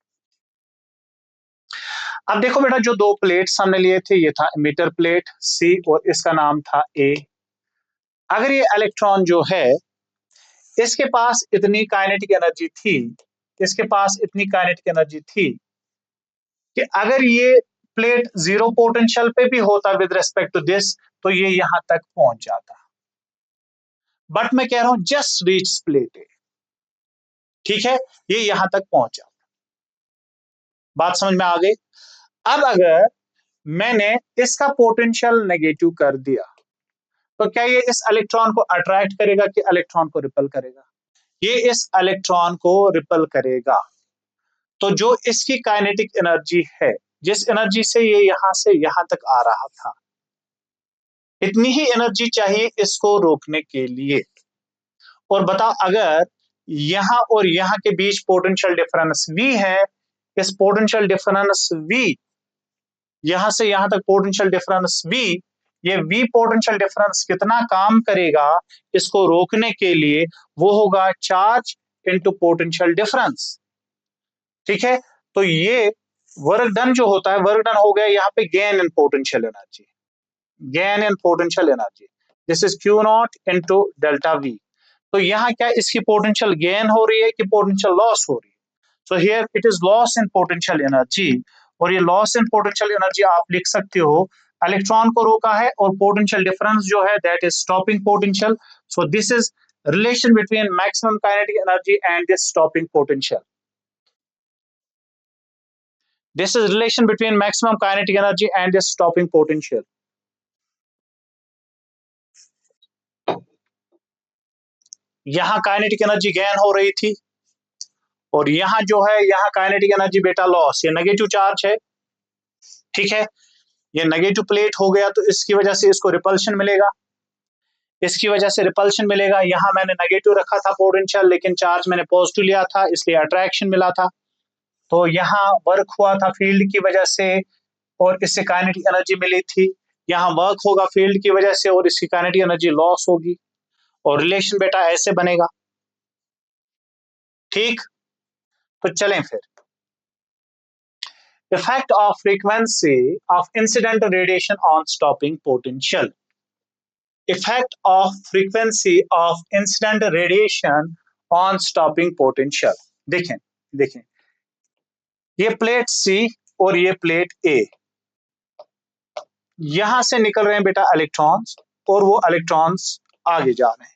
अब देखो बेटा जो 2 प्लेट्स हमने लिए थे, ये था एमिटर प्लेट C और इसका नाम था A। अगर ये इलेक्ट्रॉन जो है इसके पास इतनी काइनेटिक एनर्जी थी कि अगर ये प्लेट 0 पोटेंशियल पे भी होता विद रिस्पेक्ट टू दिस तो ये यहां तक पहुंच जाता। बट मैं कह रहा हूं जस्ट रीच प्लेट ए, ठीक है, ये यहां तक पहुंच जाता। बात समझ में आ गई? अब अगर मैंने इसका पोटेंशियल नेगेटिव कर दिया तो क्या ये इस इलेक्ट्रॉन को अट्रैक्ट करेगा कि इलेक्ट्रॉन को रिपेल करेगा? ये इस इलेक्ट्रॉन को रिपेल करेगा। तो जो इसकी काइनेटिक एनर्जी है, जिस एनर्जी से ये यहां से यहां तक आ रहा था, इतनी ही एनर्जी चाहिए इसको रोकने के लिए। और बताओ अगर यहां और यहां के बीच पोटेंशियल डिफरेंस V है, इस पोटेंशियल डिफरेंस V, यहां से यहां तक पोटेंशियल डिफरेंस V, ये V पोटेंशियल डिफरेंस कितना काम करेगा इसको रोकने के लिए? वो होगा चार्ज इनटू पोटेंशियल डिफरेंस। ठीक है, तो ये वर्क डन जो होता है, वर्क डन हो गया यहाँ पे gain in potential energy, this is Q0 into delta V। तो यहाँ क्या इसकी पोटेंशियल गेन हो रही है कि पोटेंशियल लॉस हो रही है? So here it is loss in potential energy, और ये लॉस इन पोटेंशियल एनर्जी आप लिख सकते हो इलेक्ट्रॉन को रोका है, और पोटेंशियल डिफरेंस जो है that is stopping potential. So this is relation between maximum kinetic energy and this stopping potential. This is relation between maximum kinetic energy and this stopping potential. यहां काइनेटिक एनर्जी गेन हो रही थी, और यहां जो है यहां काइनेटिक एनर्जी बेटा लॉस. ये नेगेटिव चार्ज है, ठीक है, ये नेगेटिव प्लेट हो गया, तो इसकी वजह से इसको रिपल्शन मिलेगा, इसकी वजह से रिपल्शन मिलेगा. यहां मैंने नेगेटिव रखा था पोटेंशियल, लेकिन चार्ज मैंने पॉजिटिव लिया था, इसलिए अट्रैक्शन मिला था. तो यहाँ वर्क हुआ था फील्ड की वजह से, और इससे काइनेटिक एनर्जी मिली थी. यहाँ वर्क होगा फील्ड की वजह से, और इसकी काइनेटिक एनर्जी लॉस होगी, और रिलेशन बेटा ऐसे बनेगा. ठीक, तो चलें फिर. Effect of frequency of incident radiation on stopping potential. Effect of frequency of incident radiation on stopping potential. देखें देखें, ये प्लेट सी और ये प्लेट ए, यहां से निकल रहे हैं बेटा इलेक्ट्रॉन्स, और वो इलेक्ट्रॉन्स आगे जा रहे हैं,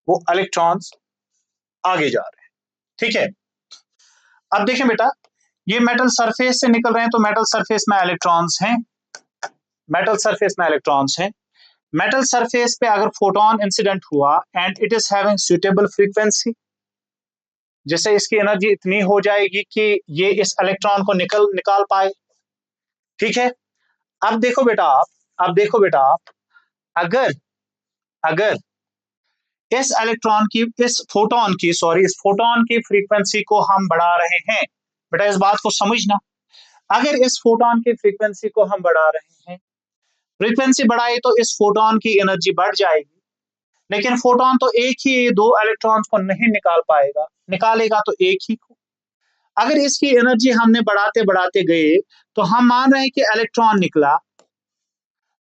वो इलेक्ट्रॉन्स आगे जा रहे हैं. ठीक है, अब देखें बेटा, ये मेटल सरफेस से निकल रहे हैं, तो मेटल सरफेस में इलेक्ट्रॉन्स हैं, मेटल सरफेस में इलेक्ट्रॉन्स हैं. मेटल सरफेस पे अगर फोटोन इंसिडेंट हुआ and it is having suitable frequency, जैसे इसकी एनर्जी इतनी हो जाएगी कि ये इस इलेक्ट्रॉन को निकाल पाए. ठीक है, अब देखो बेटा आप, अब देखो बेटा आप, अगर अगर इस इलेक्ट्रॉन की, इस फोटोन की फ्रीक्वेंसी को हम बढ़ा रहे हैं, बेटा इस बात को समझना, अगर इस फोटोन की फ्रीक्वेंसी को हम बढ़ा रहे हैं, फ्रीक्वेंसी बढ़ाई तो इस फोटोन की एनर्जी बढ़ जाएगी, लेकिन फोटोन तो एक ही दो इलेक्ट्रॉन्स को नहीं निकाल पाएगा, निकालेगा तो एक ही को. अगर इसकी एनर्जी हमने बढ़ाते बढ़ाते गए, तो हम मान रहे हैं कि इलेक्ट्रॉन निकला,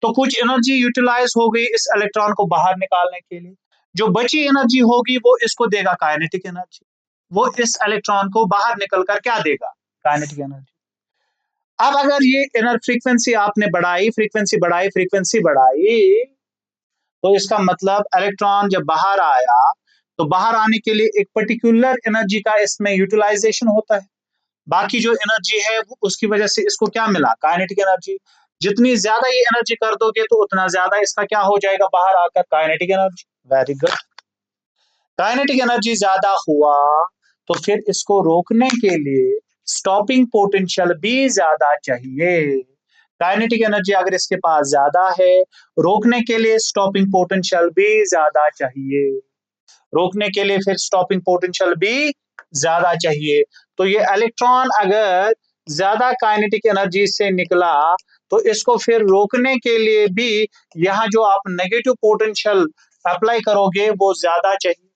तो कुछ एनर्जी यूटिलाइज हो गई इस इलेक्ट्रॉन को बाहर निकालने के लिए, जो बची एनर्जी होगी वो इसको देगा काइनेटिक एनर्जी, वो इस इलेक्ट्रॉन को बाहर निकल कर क्या देगा, काइनेटिक एनर्जी. अब अगर ये फ्रीक्वेंसी आपने बढ़ाई, फ्रीक्वेंसी बढ़ाई, तो इसका मतलब इलेक्ट्रॉन जब बाहर आया, तो बाहर आने के लिए एक पर्टिकुलर एनर्जी का इसमें यूटिलाइजेशन होता है, बाकी जो एनर्जी है वो उसकी वजह से इसको क्या मिला, काइनेटिक एनर्जी. जितनी ज्यादा ये एनर्जी कर दोगे, तो उतना ज्यादा इसका क्या हो जाएगा बाहर आकर, kinetic energy. Very good, kinetic energy ज्यादा हुआ, तो फिर इसको रोकने के लिए स्टॉपिंग पोटेंशियल भी ज्यादा चाहिए. काइनेटिक एनर्जी अगर इसके पास ज्यादा है, रोकने के लिए स्टॉपिंग पोटेंशियल भी ज्यादा चाहिए, रोकने के लिए फिर स्टॉपिंग पोटेंशियल भी ज्यादा चाहिए. तो ये इलेक्ट्रॉन अगर ज्यादा काइनेटिक एनर्जी से निकला, तो इसको फिर रोकने के लिए भी यहाँ जो आप नेगेटिव पोटेंशियल अप्लाई करोगे वो ज्यादा चाहिए.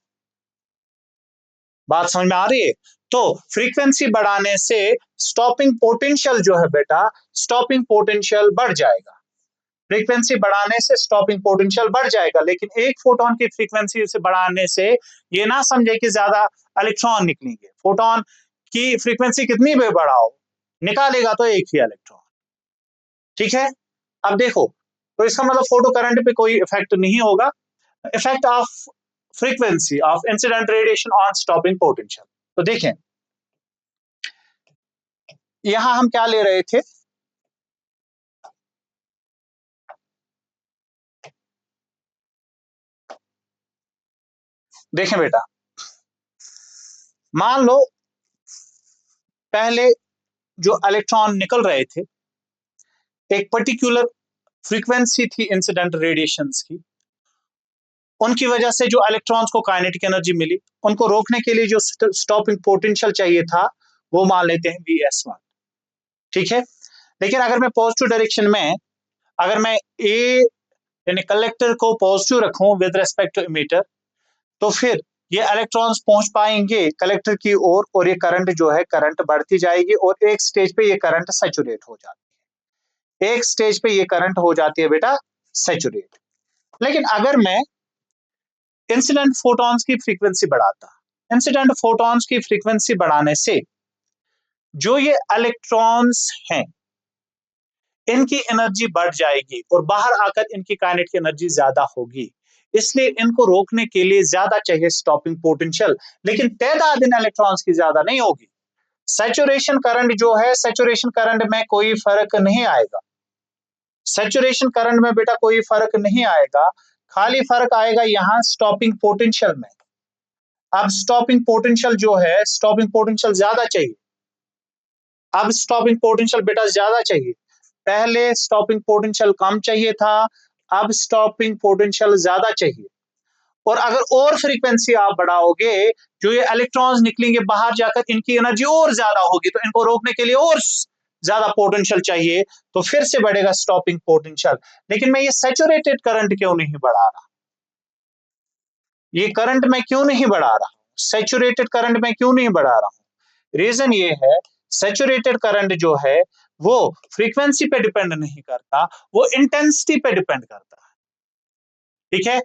बात समझ में आ रही है? तो फ्रीक्वेंसी बढ़ाने से स्टॉपिंग पोटेंशियल जो है बेटा, स्टॉपिंग पोटेंशियल बढ़ जाएगा. फ्रीक्वेंसी बढ़ाने से स्टॉपिंग पोटेंशियल बढ़ जाएगा, लेकिन एक फोटोन की फ्रीक्वेंसी से बढ़ाने से ये ना समझे कि ज्यादा इलेक्ट्रॉन निकलेंगे. फोटोन की फ्रीक्वेंसी कितनी भी बढ़ाओ, निकालेगा तो एक ही इलेक्ट्रॉन. ठीक है, अब देखो, तो इसका मतलब फोटो करंट पे कोई इफेक्ट नहीं होगा. Effect of frequency of incident radiation on stopping potential. तो देखें, यहां हम क्या ले रहे थे, देखें बेटा, मान लो पहले जो इलेक्ट्रॉन निकल रहे थे, एक पर्टिकुलर फ्रीक्वेंसी थी इंसिडेंट रेडिएशंस की, उनकी वजह से जो इलेक्ट्रॉन्स को काइनेटिक एनर्जी मिली, उनको रोकने के लिए जो स्टॉपिंग पोटेंशियल चाहिए था, वो मान लेते हैं Vs1. ठीक है, लेकिन अगर मैं पॉजिटिव डायरेक्शन में, अगर मैं ए यानी कलेक्टर को पॉजिटिव रखूं विद रेस्पेक्ट टू इमीटर, तो फिर ये इलेक्ट्रॉन्स पहुंच पाएंगे कलेक्टर की ओर, और ये करंट जो है करंट बढ़ती जाएगी, और एक स्टेज पे ये करंट सैचुरेट हो जाती है, एक स्टेज पे ये करंट हो जाती है बेटा सैचुरेट. लेकिन अगर मैं इंसिडेंट फोटॉन्स की फ्रीक्वेंसी बढ़ाता, इंसिडेंट फोटॉन्स की फ्रीक्वेंसी बढ़ाने से जो ये इलेक्ट्रॉन्स हैं, इनकी एनर्जी बढ़ जाएगी और बाहर आकर इनकी काइनेटिक एनर्जी ज्यादा होगी, इसलिए इनको रोकने के लिए ज्यादा चाहिए स्टॉपिंग पोटेंशियल, लेकिन तादाद इन इलेक्ट्रॉन्स की ज्यादा नहीं होगी। सैचुरेशन करंट जो है, सैचुरेशन करंट में कोई फर्क नहीं आएगा, सैचुरेशन करंट में बेटा कोई फर्क नहीं आएगा, खाली फर्क आएगा यहाँ स्टॉपिंग पोटेंशियल में। अब स्टॉपिंग पोटेंशियल जो है, स्टॉपिंग पोटेंशियल ज्यादा चाहिए, अब स्टॉपिंग पोटेंशियल बेटा ज्यादा चाहिए, पहले स्टॉपिंग पोटेंशियल कम चाहिए था, अब स्टॉपिंग पोटेंशियल ज्यादा चाहिए। और अगर और फ्रीक्वेंसी आप बढ़ाओगे, जो ये इलेक्ट्रॉन्स निकलेंगे बाहर जाकर, इनकी एनर्जी और ज्यादा होगी, तो इनको रोकने के लिए और ज्यादा पोटेंशियल चाहिए, तो फिर से बढ़ेगा स्टॉपिंग पोटेंशियल। लेकिन मैं ये सैचुरेटेड करंट क्यों नहीं बढ़ा रहा, ये करंट मैं क्यों नहीं बढ़ा रहा, सैचुरेटेड करंट में क्यों नहीं बढ़ा रहा हूं? रीजन ये है, सैचुरेटेड करंट जो है वो फ्रीक्वेंसी पे डिपेंड नहीं करता, वो इंटेंसिटी पे डिपेंड करता है। ठीक है,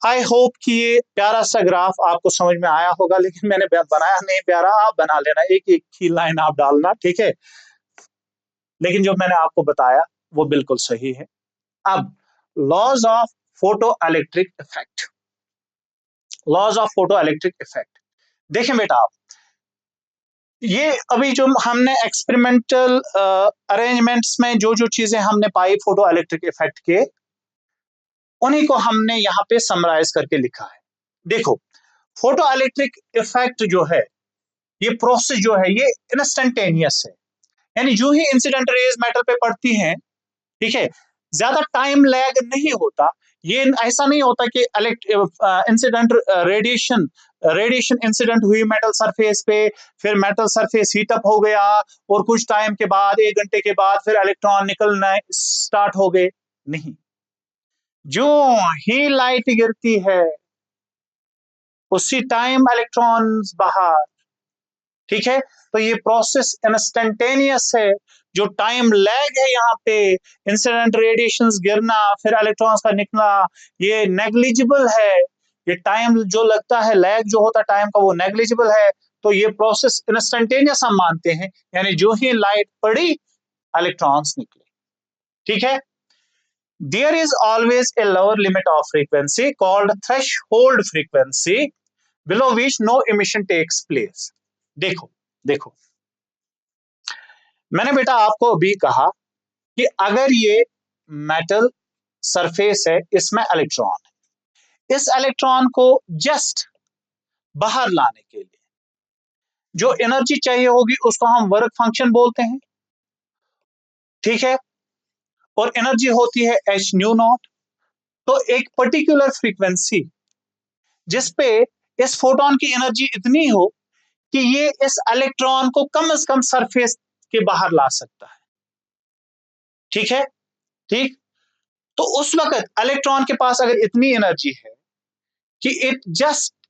आई होप कि ये प्यारा सा ग्राफ आपको समझ में आया होगा, लेकिन मैंने बनाया नहीं प्यारा, आप बना लेना, एक एक ही लाइन आप डालना, ठीक है, लेकिन जो मैंने आपको बताया वो बिल्कुल सही है। अब laws of photo electric effect, laws of photo electric effect देखें बेटा आप, ये अभी जो हमने एक्सपेरिमेंटल अरेंजमेंट्स में जो जो चीजें हमने पाई फोटो इलेक्ट्रिक इफेक्ट के, उन्हीं को हमने यहाँ पे समराइज करके लिखा है। देखो, फोटो इलेक्ट्रिक इफेक्ट जो है, ये प्रोसेस जो है ये इंस्टेंटेनियस है, यानी जो ही इंसिडेंट रेज मेटल पे पड़ती हैं, ठीक है, ज्यादा टाइम लैग नहीं होता। ये ऐसा नहीं होता कि इंसिडेंट रेडिएशन इंसिडेंट हुई मेटल सरफेस पे, फिर मेटल सरफेस हीट अप हो गया और कुछ टाइम के बाद, 1 घंटे के बाद फिर इलेक्ट्रॉन निकलना स्टार्ट हो गए, नहीं, जो ही लाइट गिरती है उसी टाइम इलेक्ट्रॉन्स बाहर, ठीक है, तो ये प्रोसेस इंस्टेंटेनियस है। जो टाइम लैग है यहाँ पे, इंसिडेंट रेडिएशंस गिरना फिर इलेक्ट्रॉन्स का निकलना, ये नेग्लिजिबल है, ये टाइम जो लगता है, लैग जो होता है टाइम का, वो नेग्लिजिबल है। तो ये प्रोसेस इंस्टेंटेनियस हम मानते हैं, यानी जो ही लाइट पड़ी इलेक्ट्रॉन्स निकले, ठीक है। There is always a lower limit of frequency called threshold frequency below which no emission takes place. देखो देखो, मैंने बेटा आपको अभी कहा कि अगर ये मेटल सरफेस है, इसमें इलेक्ट्रॉन है, इस इलेक्ट्रॉन को जस्ट बाहर लाने के लिए जो एनर्जी चाहिए होगी उसको हम वर्क फंक्शन बोलते हैं, ठीक है, और एनर्जी होती है एच न्यू नॉट। तो एक पर्टिकुलर फ्रीक्वेंसी जिसपे इस फोटोन की एनर्जी इतनी हो कि ये इस इलेक्ट्रॉन को कम से कम सरफेस के बाहर ला सकता है, ठीक है, ठीक। तो उस वक्त इलेक्ट्रॉन के पास अगर इतनी एनर्जी है कि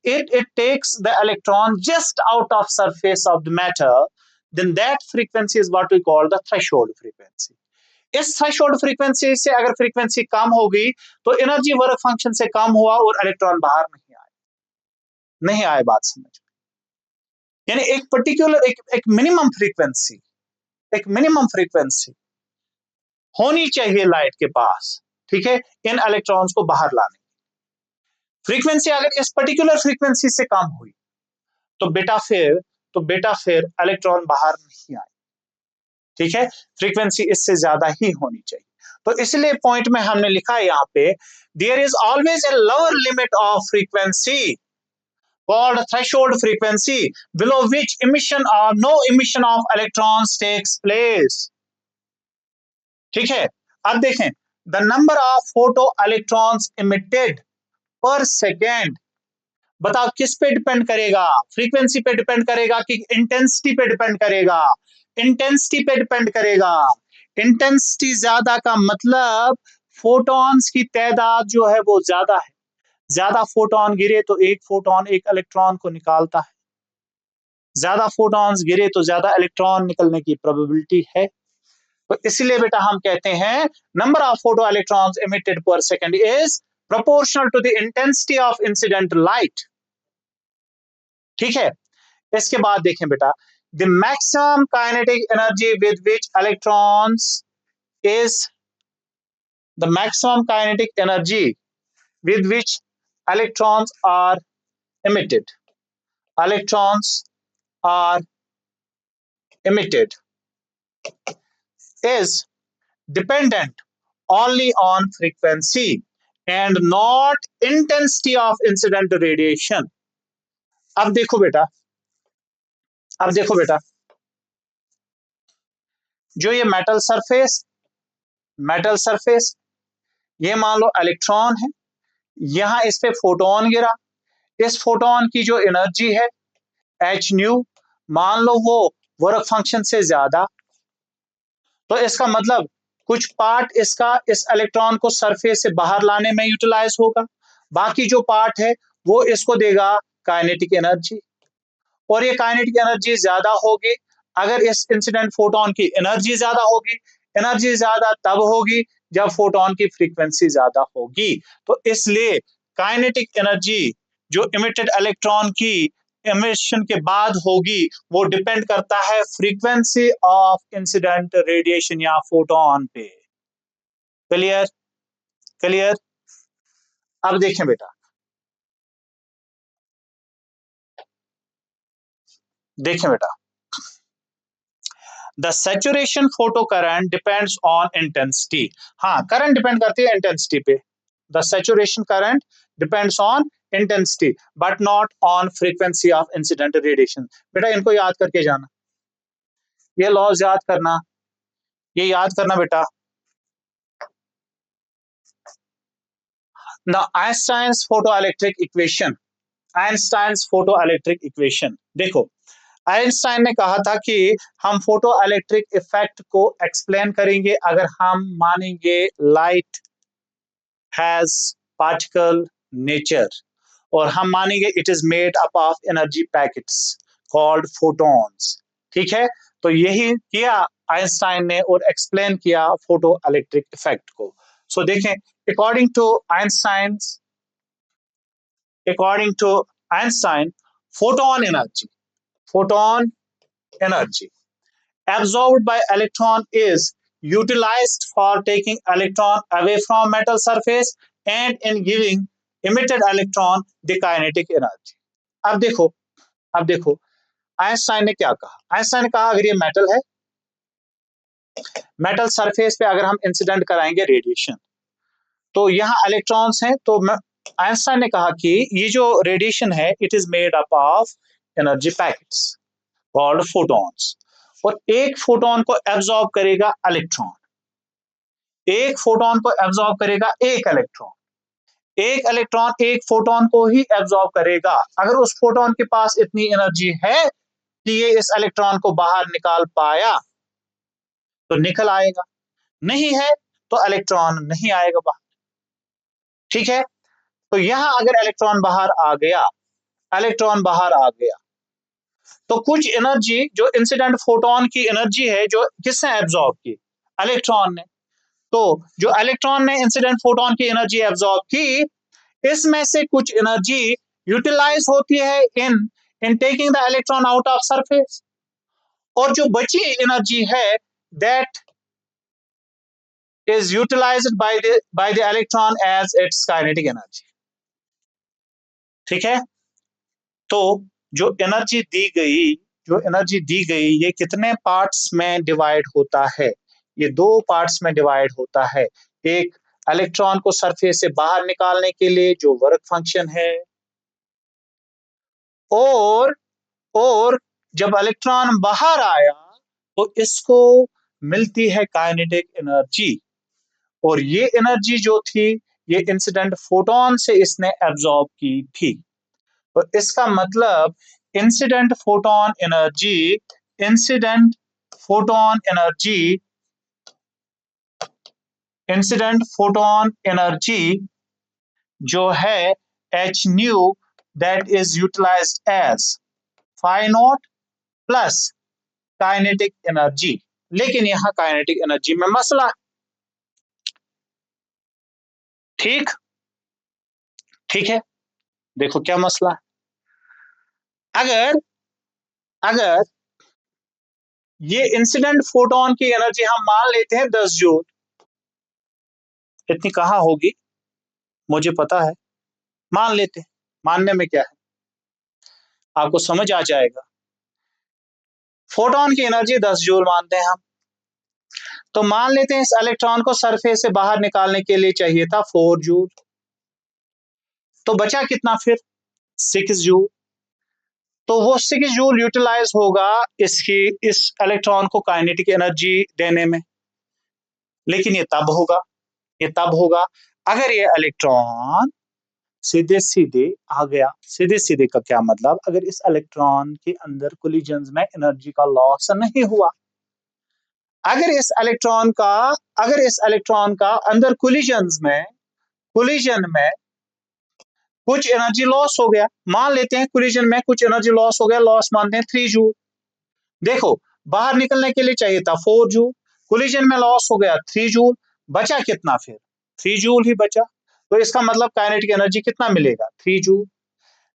it takes the electron just out of surface of the matter, then that frequency is what we call the threshold frequency. इस थ्रेशोल्ड फ्रीक्वेंसी से अगर फ्रीक्वेंसी कम हो गई तो एनर्जी वर्क फंक्शन से कम हुआ और इलेक्ट्रॉन बाहर नहीं आए, बात समझ, यानी एक पर्टिकुलर एक मिनिमम फ्रीक्वेंसी, एक मिनिमम फ्रीक्वेंसी होनी चाहिए लाइट के पास, ठीक है, इन इलेक्ट्रॉन्स को बाहर लाने। फ्रीक्वेंसी अगर इस पर्टिकुलर फ्रीक्वेंसी से कम हुई तो बेटा फिर इलेक्ट्रॉन बाहर नहीं आए, ठीक है, फ्रीक्वेंसी इससे ज्यादा ही होनी चाहिए। तो इसलिए पॉइंट में हमने लिखा है यहाँ पे, there is always a lower limit of frequency called threshold frequency below which emission or no emission of electrons takes place, ठीक है। अब देखें, the number of photo electrons emitted per second, बताओ किस पे डिपेंड करेगा, फ्रीक्वेंसी पे depend करेगा कि इंटेंसिटी पे डिपेंड करेगा, इंटेंसिटी पे डिपेंड करेगा। इंटेंसिटी ज्यादा का मतलब फोटॉन्स की तादाद जो है वो ज्यादा है, ज्यादा फोटोन गिरे तो एक फोटोन एक इलेक्ट्रॉन को निकालता है, ज्यादा फोटॉन्स गिरे तो ज्यादा इलेक्ट्रॉन निकलने की प्रोबेबिलिटी है। तो इसलिए बेटा हम कहते हैं number of photo electrons emitted per second is proportional to the intensity of incident light, ठीक है। इसके बाद देखें बेटा, the maximum kinetic energy with which electrons is the maximum kinetic energy with which electrons are emitted. Electrons are emitted is dependent only on frequency and not intensity of incident radiation. अब देखो बेटा, अब देखो बेटा, जो ये metal surface, ये मान लो इलेक्ट्रॉन है, यहां इस पे फोटोन गिरा, इस फोटोन की जो एनर्जी है एच न्यू, मान लो वो वर्क फंक्शन से ज्यादा, तो इसका मतलब कुछ पार्ट इसका इस इलेक्ट्रॉन को सरफेस से बाहर लाने में यूटिलाइज होगा, बाकी जो पार्ट है वो इसको देगा काइनेटिक एनर्जी, और ये काइनेटिक एनर्जी ज्यादा होगी अगर इस इंसिडेंट फोटोन की एनर्जी ज्यादा होगी। एनर्जी ज्यादा तब होगी जब फोटोन की फ्रीक्वेंसी ज्यादा होगी। तो इसलिए काइनेटिक एनर्जी जो इमिटेड इलेक्ट्रॉन की एमिशन के बाद होगी वो डिपेंड करता है फ्रीक्वेंसी ऑफ इंसिडेंट रेडिएशन या फोटोन पे। क्लियर? क्लियर? अब देखें बेटा, देखें बेटा, the saturation photo current depends on intensity. हाँ, करंट डिपेंड करती है इंटेंसिटी पे। The saturation current depends on intensity but not on frequency of incident radiation. बेटा इनको याद करके जाना, ये लॉज याद करना, ये याद करना बेटा। The Einstein's photoelectric equation, Einstein's photoelectric equation देखो, आइंस्टाइन ने कहा था कि हम फोटो इलेक्ट्रिक इफेक्ट को एक्सप्लेन करेंगे अगर हम मानेंगे लाइट हैज पार्टिकल नेचर, और हम मानेंगे it is made up of energy packets called photons. ठीक है, तो यही किया आइंस्टाइन ने और एक्सप्लेन किया फोटो इलेक्ट्रिक इफेक्ट को। सो देखें, according to Einstein, according to Einstein, photon energy, photon energy absorbed by electron is utilized for taking electron away from metal surface and in giving emitted electron the kinetic energy। अब देखो, अब देखो Einstein ने क्या कहा। Einstein ने कहा अगर ये मेटल है, मेटल सरफेस पे अगर हम इंसिडेंट कराएंगे रेडिएशन, तो यहाँ इलेक्ट्रॉन्स हैं, तो आइंस्टाइन ने कहा कि ये जो रेडिएशन है it is made up of energy packets called photons, और एक फोटोन को एब्जॉर्ब करेगा इलेक्ट्रॉन, एक फोटोन को एब्जॉर्ब करेगा एक इलेक्ट्रॉन, एक इलेक्ट्रॉन एक फोटोन को ही एब्जॉर्ब करेगा। अगर उस फोटोन के पास इतनी एनर्जी है कि ये इस इलेक्ट्रॉन को बाहर निकाल पाया तो निकल आएगा, नहीं है तो इलेक्ट्रॉन नहीं आएगा बाहर। ठीक है, तो यहां अगर इलेक्ट्रॉन बाहर आ गया, इलेक्ट्रॉन बाहर आ गया, तो कुछ एनर्जी जो इंसिडेंट फोटोन की एनर्जी है जो किसने एब्जॉर्ब की, इलेक्ट्रॉन ने। तो जो इलेक्ट्रॉन ने इंसिडेंट फोटोन की एनर्जी एब्जॉर्ब की, इसमें से कुछ एनर्जी यूटिलाइज होती है in in taking the electron out of surface, और जो बची एनर्जी है that is utilised by the electron as its kinetic energy. ठीक है, तो जो एनर्जी दी गई, जो एनर्जी दी गई ये कितने पार्ट्स में डिवाइड होता है, ये दो पार्ट्स में डिवाइड होता है। एक इलेक्ट्रॉन को सरफेस से बाहर निकालने के लिए जो वर्क फंक्शन है, और जब इलेक्ट्रॉन बाहर आया तो इसको मिलती है काइनेटिक एनर्जी, और ये एनर्जी जो थी ये इंसिडेंट फोटोन से इसने एब्जॉर्ब की थी। तो इसका मतलब incident photon energy, incident photon energy, incident photon energy जो है h nu that is utilised as phi naught plus kinetic energy. लेकिन यहां काइनेटिक एनर्जी में मसला, ठीक, ठीक है, देखो क्या मसला है। अगर अगर ये इंसिडेंट फोटोन की एनर्जी हम मान लेते हैं 10 जूल। इतनी कहाँ होगी मुझे पता है, मान लेते हैं, मानने में क्या है, आपको समझ आ जाएगा। फोटोन की एनर्जी 10 जूल मानते हैं हम, तो मान लेते हैं इस इलेक्ट्रॉन को सरफेस से बाहर निकालने के लिए चाहिए था 4 जूल, तो बचा कितना फिर 6 जूल। तो वो 6 जूल यूटिलाइज होगा इसकी इस इलेक्ट्रॉन को काइनेटिक एनर्जी देने में। लेकिन ये तब होगा अगर ये इलेक्ट्रॉन सीधे सीधे आ गया। सीधे सीधे का क्या मतलब, अगर इस इलेक्ट्रॉन के अंदर कोलिजन्स में एनर्जी का लॉस नहीं हुआ। अगर इस इलेक्ट्रॉन का अंदर कोलिजन में कुछ एनर्जी लॉस हो गया, मान लेते हैं कोलिजन में कुछ एनर्जी लॉस हो गया, लॉस मानते हैं 3 जूल। देखो बाहर निकलने के लिए चाहिए था 4 जूल, कोलिजन में लॉस हो गया 3 जूल, बचा कितना फिर 3 जूल ही बचा। तो इसका मतलब काइनेटिक एनर्जी कितना मिलेगा 3 जूल।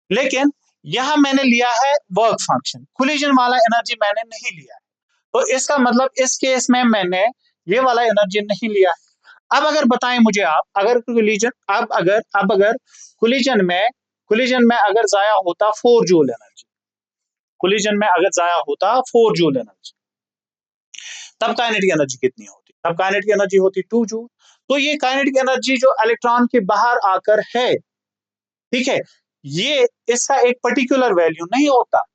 लेकिन यहां मैंने लिया है वर्क फंक्शन, कोलिजन वाला एनर्जी मैंने नहीं लिया है। तो इसका मतलब इस केस में मैंने ये वाला एनर्जी नहीं लिया है। अब अगर बताएं मुझे आप, अगर कोलिजन में अगर जाया होता 4 जूल एनर्जी, कोलिजन में अगर जाया होता 4 जूल एनर्जी, तब काइनेटिक एनर्जी कितनी होती, तब काइनेटिक एनर्जी होती 2 जूल। तो ये काइनेटिक एनर्जी जो इलेक्ट्रॉन के बाहर आकर है, ठीक है, ये इसका एक पर्टिकुलर वैल्यू नहीं होता।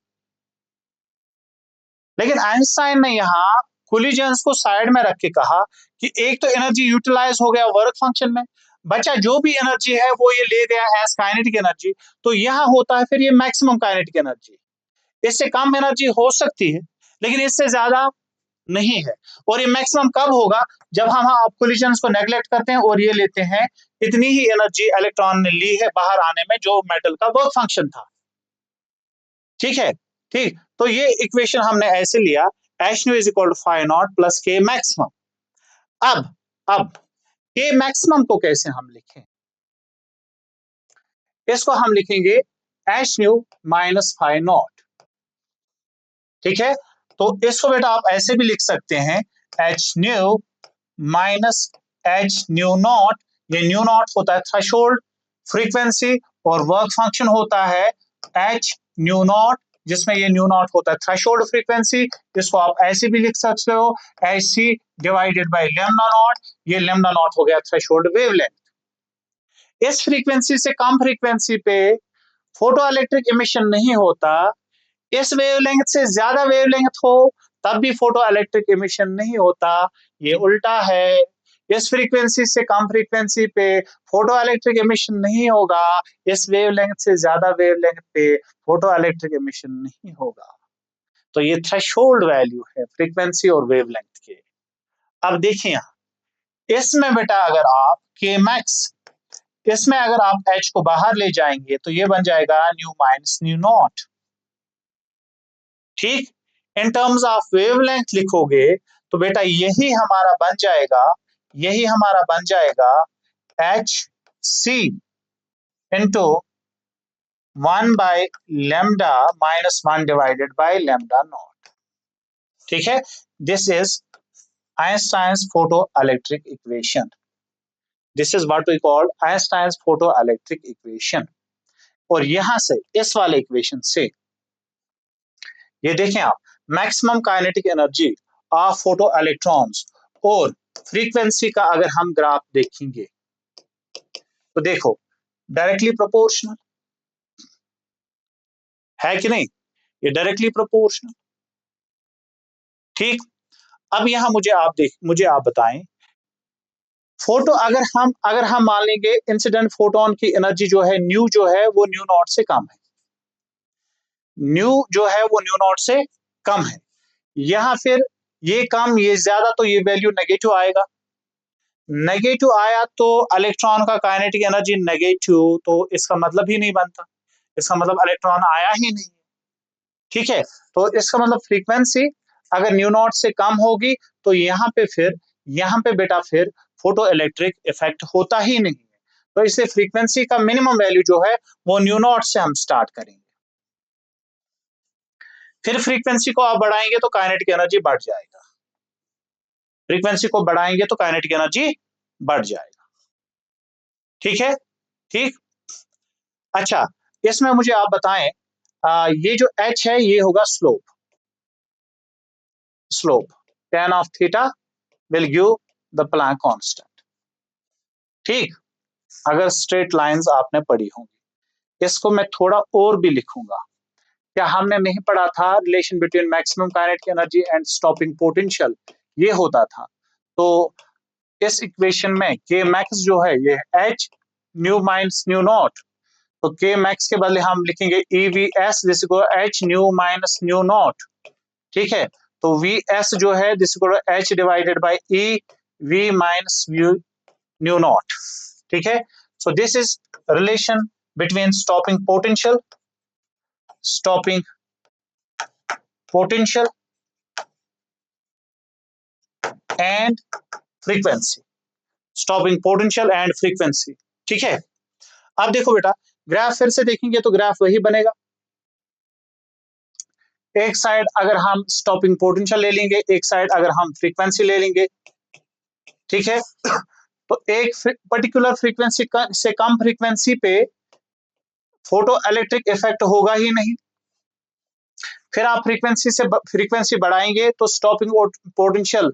लेकिन आइंस्टाइन ने यहाँ कोलिजन्स को साइड में रख के कहा कि एक तो एनर्जी यूटिलाइज हो गया वर्क फंक्शन में, बचा जो भी एनर्जी है वो ये ले गया एज काइनेटिक एनर्जी, तो यहाँ होता है फिर ये मैक्सिमम काइनेटिक एनर्जी। इससे कम एनर्जी हो सकती है लेकिन इससे ज्यादा नहीं है। और ये मैक्सिमम कब होगा, जब हम कोलिजन्स को नेग्लेक्ट करते हैं और ये लेते हैं इतनी ही एनर्जी इलेक्ट्रॉन ने ली है बाहर आने में जो मेटल का वर्क फंक्शन था। ठीक है, ठीक, तो ये इक्वेशन हमने ऐसे लिया, H nu is equal to phi naught plus k maximum. अब के मैक्सिमम को कैसे हम लिखें, इसको हम लिखेंगे H nu minus five not. ठीक है, तो इसको बेटा आप ऐसे भी लिख सकते हैं H nu minus H nu not. ये न्यू नॉट होता है थ्रेशोल्ड फ्रीक्वेंसी और वर्क फंक्शन होता है H nu नॉट, जिसमें ये न्यू नॉट होता है थ्रेशोल्ड फ्रीक्वेंसी। इसको आप ऐसे भी लिख सकते हो Hc divided by lambda not. ये लैम्डा नॉट हो गया थ्रेशोल्ड वेवलेंथ। इस फ्रीक्वेंसी से कम फ्रीक्वेंसी पे फोटो इलेक्ट्रिक इमिशन नहीं होता, इस वेवलेंथ से ज्यादा वेवलेंथ हो तब भी फोटो इलेक्ट्रिक इमिशन नहीं होता। ये उल्टा है, इस फ्रीक्वेंसी से कम फ्रीक्वेंसी पे फोटो इलेक्ट्रिक इमिशन नहीं होगा, इस वेवलेंथ से ज्यादा वेवलेंथ पे फोटो इलेक्ट्रिक इमिशन नहीं होगा। तो ये थ्रेशोल्ड वैल्यू है फ्रीक्वेंसी और वेवलेंथ के। अब देखिए यहाँ इसमें बेटा अगर आप के मैक्स, इसमें अगर आप एच को बाहर ले जाएंगे तो ये बन जाएगा न्यू माइनस न्यू नॉट। ठीक, इन टर्म्स ऑफ वेवलेंथ लिखोगे तो बेटा यही हमारा बन जाएगा H C into 1/λ minus 1 divided by lambda naught. ठीक है, this is Einstein's photo electric equation. This is what we call Einstein's photo electric equation. और यहां से इस वाले इक्वेशन से ये देखें आप, maximum kinetic energy of photo electrons और फ्रीक्वेंसी का अगर हम ग्राफ देखेंगे तो देखो डायरेक्टली प्रोपोर्शनल है कि नहीं, ये डायरेक्टली प्रोपोर्शनल। ठीक, अब यहां मुझे आप बताएं, फोटो अगर हम मान लेंगे इंसिडेंट फोटोन की एनर्जी जो है न्यू जो है वो न्यू नॉट से कम है, न्यू जो है वो न्यू नॉट से कम है। यहां फिर ये कम ये ज्यादा तो ये वैल्यू नेगेटिव आएगा, नेगेटिव आया तो इलेक्ट्रॉन का काइनेटिक एनर्जी नेगेटिव, तो इसका मतलब ही नहीं बनता, इसका मतलब इलेक्ट्रॉन आया ही नहीं। ठीक है, तो इसका मतलब फ्रीक्वेंसी अगर न्यू नॉट से कम होगी तो यहाँ पे बेटा फिर फोटो इलेक्ट्रिक इफेक्ट होता ही नहीं है। तो इसलिए फ्रीक्वेंसी का मिनिमम वैल्यू जो है वो न्यू नॉट से हम स्टार्ट करेंगे। फिर फ्रीक्वेंसी को आप बढ़ाएंगे तो काइनेटिक एनर्जी बढ़ जाएगा, फ्रीक्वेंसी को बढ़ाएंगे तो काइनेटिक एनर्जी बढ़ जाएगा। ठीक है, ठीक। अच्छा, इसमें मुझे आप बताएं, ये जो h है ये होगा slope, slope tan of theta will give the plank constant. ठीक, अगर स्ट्रेट लाइंस आपने पढ़ी होंगी। इसको मैं थोड़ा और भी लिखूंगा। क्या हमने नहीं पढ़ा था relation between maximum kinetic energy and stopping potential, ये होता था। तो इस इक्वेशन में के मैक्स जो है ये h new minus new not, तो के मैक्स के बदले हम लिखेंगे EVS this equal h new minus new not. ठीक है, तो VS जो है this equal h divided by E V minus new not. ठीक है, so this is relation between stopping potential and frequency, stopping potential and frequency. ठीक है, अब देखो बेटा, ग्राफ फिर से देखेंगे तो ग्राफ वही बनेगा। एक साइड अगर हम स्टॉपिंग पोटेंशियल ले लेंगे, एक साइड अगर हम फ्रीक्वेंसी ले लेंगे। ठीक है, तो एक पर्टिकुलर फ्रीक्वेंसी से कम फ्रीक्वेंसी पे फोटो इलेक्ट्रिक इफेक्ट होगा ही नहीं। फिर आप फ्रीक्वेंसी बढ़ाएंगे तो स्टॉपिंग पोटेंशियल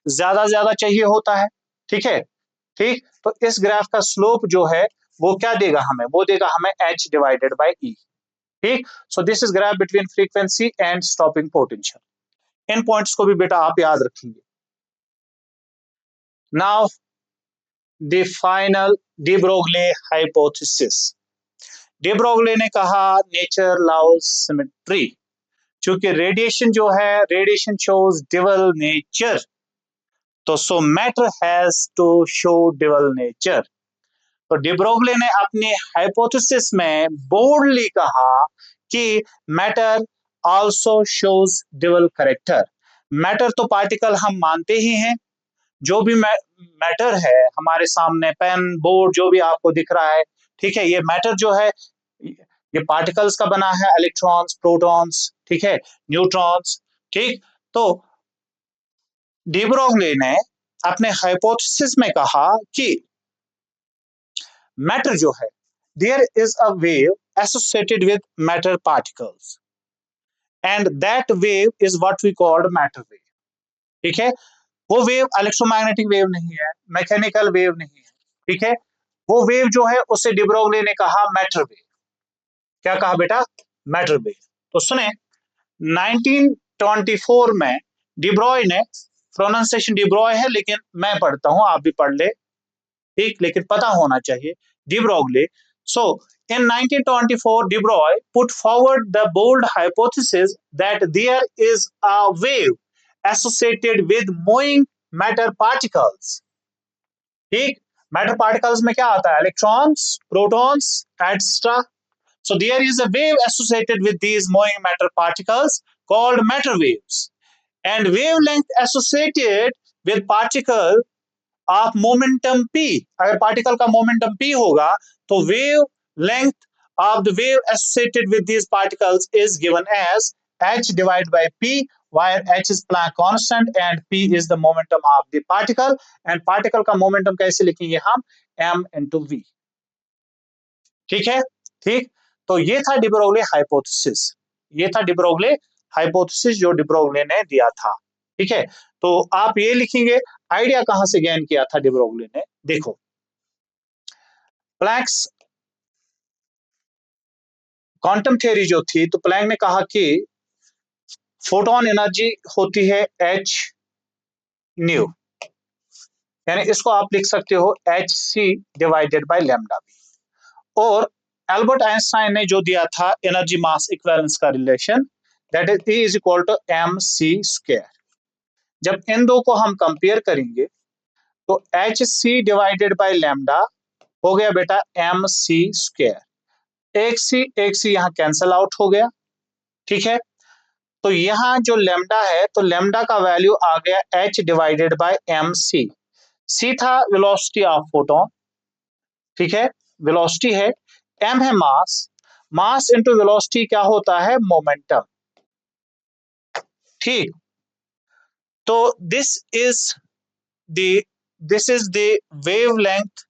ज्यादा चाहिए होता है। ठीक है, ठीक। तो इस ग्राफ का स्लोप जो है वो क्या देगा हमें, वो देगा हमें h डिवाइडेड बाय E। ठीक, so this is graph between frequency and stopping potential. इन पॉइंट्स को भी बेटा आप याद रखेंगे। Now the final de Broglie hypothesis. De Broglie ने कहा नेचर लव्स सिमेट्री, क्योंकि रेडिएशन जो है, रेडिएशन शोज ड्यूअल नेचर, तो so matter has to show dual nature. तो डी ब्रोगली ने अपनी हाइपोथेसिस में बोल्डली कहा कि matter also shows dual character. Matter तो पार्टिकल हम मानते ही हैं, जो भी मैटर है हमारे सामने, पेन बोर्ड जो भी आपको दिख रहा है, ठीक है, ये मैटर जो है ये पार्टिकल्स का बना है, इलेक्ट्रॉन्स, प्रोटॉन्स, ठीक है, न्यूट्रॉन्स। ठीक, तो डी ब्रोगली ने अपने हाइपोथेसिस में कहा कि मैटर जो है, there is a wave associated with matter particles and that wave is what we called matter wave. ठीक है, वो वेव इलेक्ट्रोमैग्नेटिक वेव नहीं है, मैकेनिकल वेव नहीं है। ठीक है, वो वेव जो है उसे डी ब्रोगली ने कहा मैटर वेव। क्या कहा बेटा, मैटर वेव। तो सुने, 1924 में डिब्रॉय ने, प्रोनाउंसिएशन डिब्रॉय है लेकिन मैं पढ़ता हूं, आप भी पढ़ ले, ठीक, लेकिन पता होना चाहिए, de Broglie. So in 1924, de Broglie put forward the bold hypothesis that there is a wave associated with moving matter particles. ठीक, मैटर पार्टिकल्स में क्या आता है, electrons, protons, etcetera. So there is a wave associated with these moving matter particles called matter waves, and wavelength associated with particle of momentum p, अगर particle का momentum p होगा तो wavelength of the wave associated with these particles is given as h divide by p, where h is Planck constant and p is the momentum of the particle, and particle का momentum कैसे लिखेंगे हम, m into v। ठीक है, ठीक। तो ये था डी ब्रोगली हाइपोथेसिस, ये था डी ब्रोगली हाइपोथेसिस जो डी ब्रोगली ने दिया था। ठीक है, तो आप ये लिखेंगे आइडिया कहां से गेन किया था डी ब्रोगली ने। देखो, प्लैंक्स क्वांटम थ्योरी जो थी, तो प्लैंक ने कहा कि फोटोन एनर्जी होती है h न्यू, यानी इसको आप लिख सकते हो hc divided by lambda b. और एल्बर्ट आइंस्टाइन ने जो दिया था एनर्जी मास इक्विवेलेंस का relation, that is E is equal to mc square. जब इन दो को हम कंपेयर करेंगे तो hc डिवाइडेड बाय लैम्डा हो गया बेटा mc स्क्वायर। एक सी यहां कैंसल आउट हो गया। ठीक है, तो यहां जो लैम्डा है, तो लैम्डा का वैल्यू आ गया h divided bye mc। c था वेलोसिटी ऑफ फोटोन, ठीक है, वेलोसिटी है, m है मास, मास इनटू वेलोसिटी क्या होता है, मोमेंटम। ठीक। तो the this is the wavelength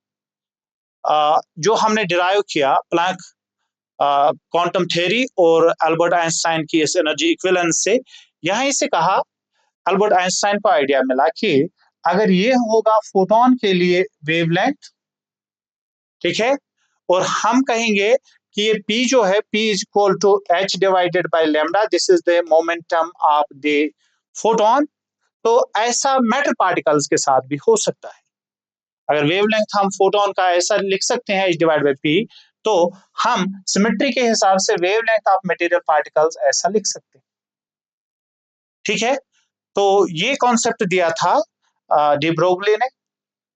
जो हमने डिराइव किया प्लैंक क्वांटम थ्योरी और अल्बर्ट आइंस्टाइन की इस एनर्जी इक्विवेलेंस से। यहीं से कहा, अल्बर्ट आइंस्टाइन को आइडिया मिला कि अगर ये होगा फोटोन के लिए वेवलेंथ, ठीक है, और हम कहेंगे कि ये p जो है p is equal to h divided by lambda, this is the momentum of the photon. तो ऐसा मैटर पार्टिकल्स के साथ भी हो सकता है। अगर वेवलेंथ हम फोटोन का ऐसा लिख सकते हैं h डिवाइड बाय p, तो हम सिमेट्री के हिसाब से वेवलेंथ ऑफ मटेरियल पार्टिकल्स ऐसा लिख सकते हैं। ठीक है, तो ये कॉन्सेप्ट दिया था डी ब्रोगली ने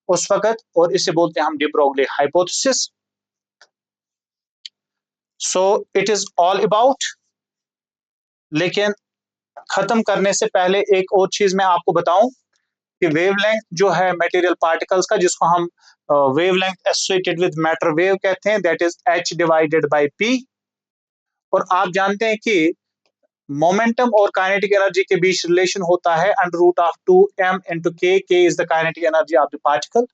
उस वक्त, और इसे बोलते हैं हम D Broglie hypothesis. So it is all about. लेकिन खत्म करने से पहले एक और चीज मैं आपको बताऊं कि वेवलेंथ जो है मटेरियल पार्टिकल्स का, जिसको हम wavelength associated with matter wave कहते हैं, that is h divided bye p। और आप जानते हैं कि मोमेंटम और काइनेटिक एनर्जी के बीच रिलेशन होता है under root of 2m into k। k is the kinetic energy of the particle.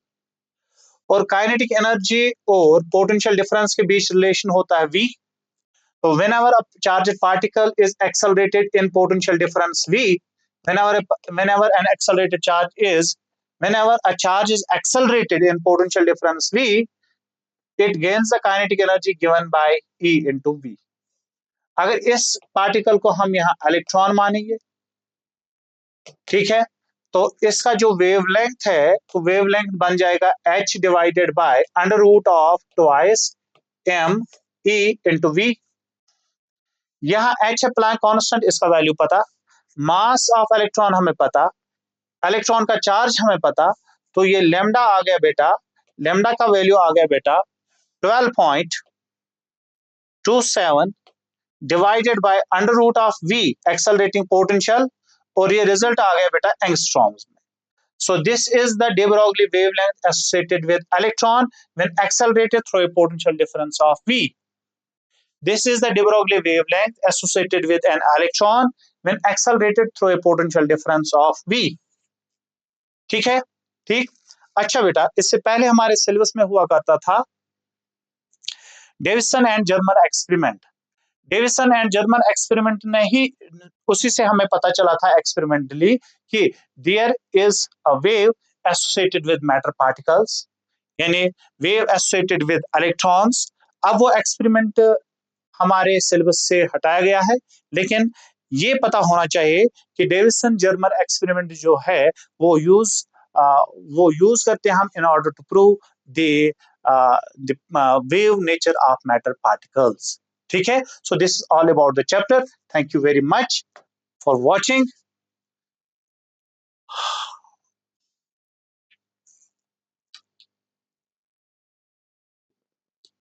और काइनेटिक एनर्जी और पोटेंशियल डिफरेंस के बीच रिलेशन होता है v। So whenever a charged particle is accelerated in potential difference v, whenever an accelerated charge is, whenever a charge is accelerated in potential difference v, it gains the kinetic energy given by E into v। अगर इस particle को हम यहाँ electron मानेंगे, ठीक है, तो इसका जो वेवलेंथ है, तो वेवलेंथ बन जाएगा h divided by under root of twice m e into v। यहाँ h है प्लैंक कांस्टेंट, इसका वैल्यू पता, मास ऑफ इलेक्ट्रॉन हमें पता, इलेक्ट्रॉन का चार्ज हमें पता, तो ये लेमडा आ गया बेटा, लेमडा का वैल्यू आ गया बेटा 12.27 divided by under root of v accelerating potential, और ये रिजल्ट आ गया बेटा एंगस्ट्रॉम्स में। So this is the de Broglie wavelength associated with electron when accelerated through a potential difference of v. This is the de Broglie wavelength associated with an electron when accelerated through a potential difference of v। ठीक है, ठीक। अच्छा बेटा, इससे पहले हमारे syllabus में हुआ करता था Davisson and Germer experiment. Davisson and Germer experiment ने ही, उसी से हमें पता चला था एक्सपेरिमेंटली कि there is a wave associated with matter particles, यानी वेव एसोसिएटेड विद इलेक्ट्रॉन्स। अब वो एक्सपेरिमेंट हमारे सिलेबस से हटाया गया है, लेकिन ये पता होना चाहिए कि डेविसन जर्मर एक्सपेरिमेंट जो है वो यूज करते हैं हम in order to prove the wave nature of matter particles. ठीक है, so this is all about the chapter. Thank you very much for watching.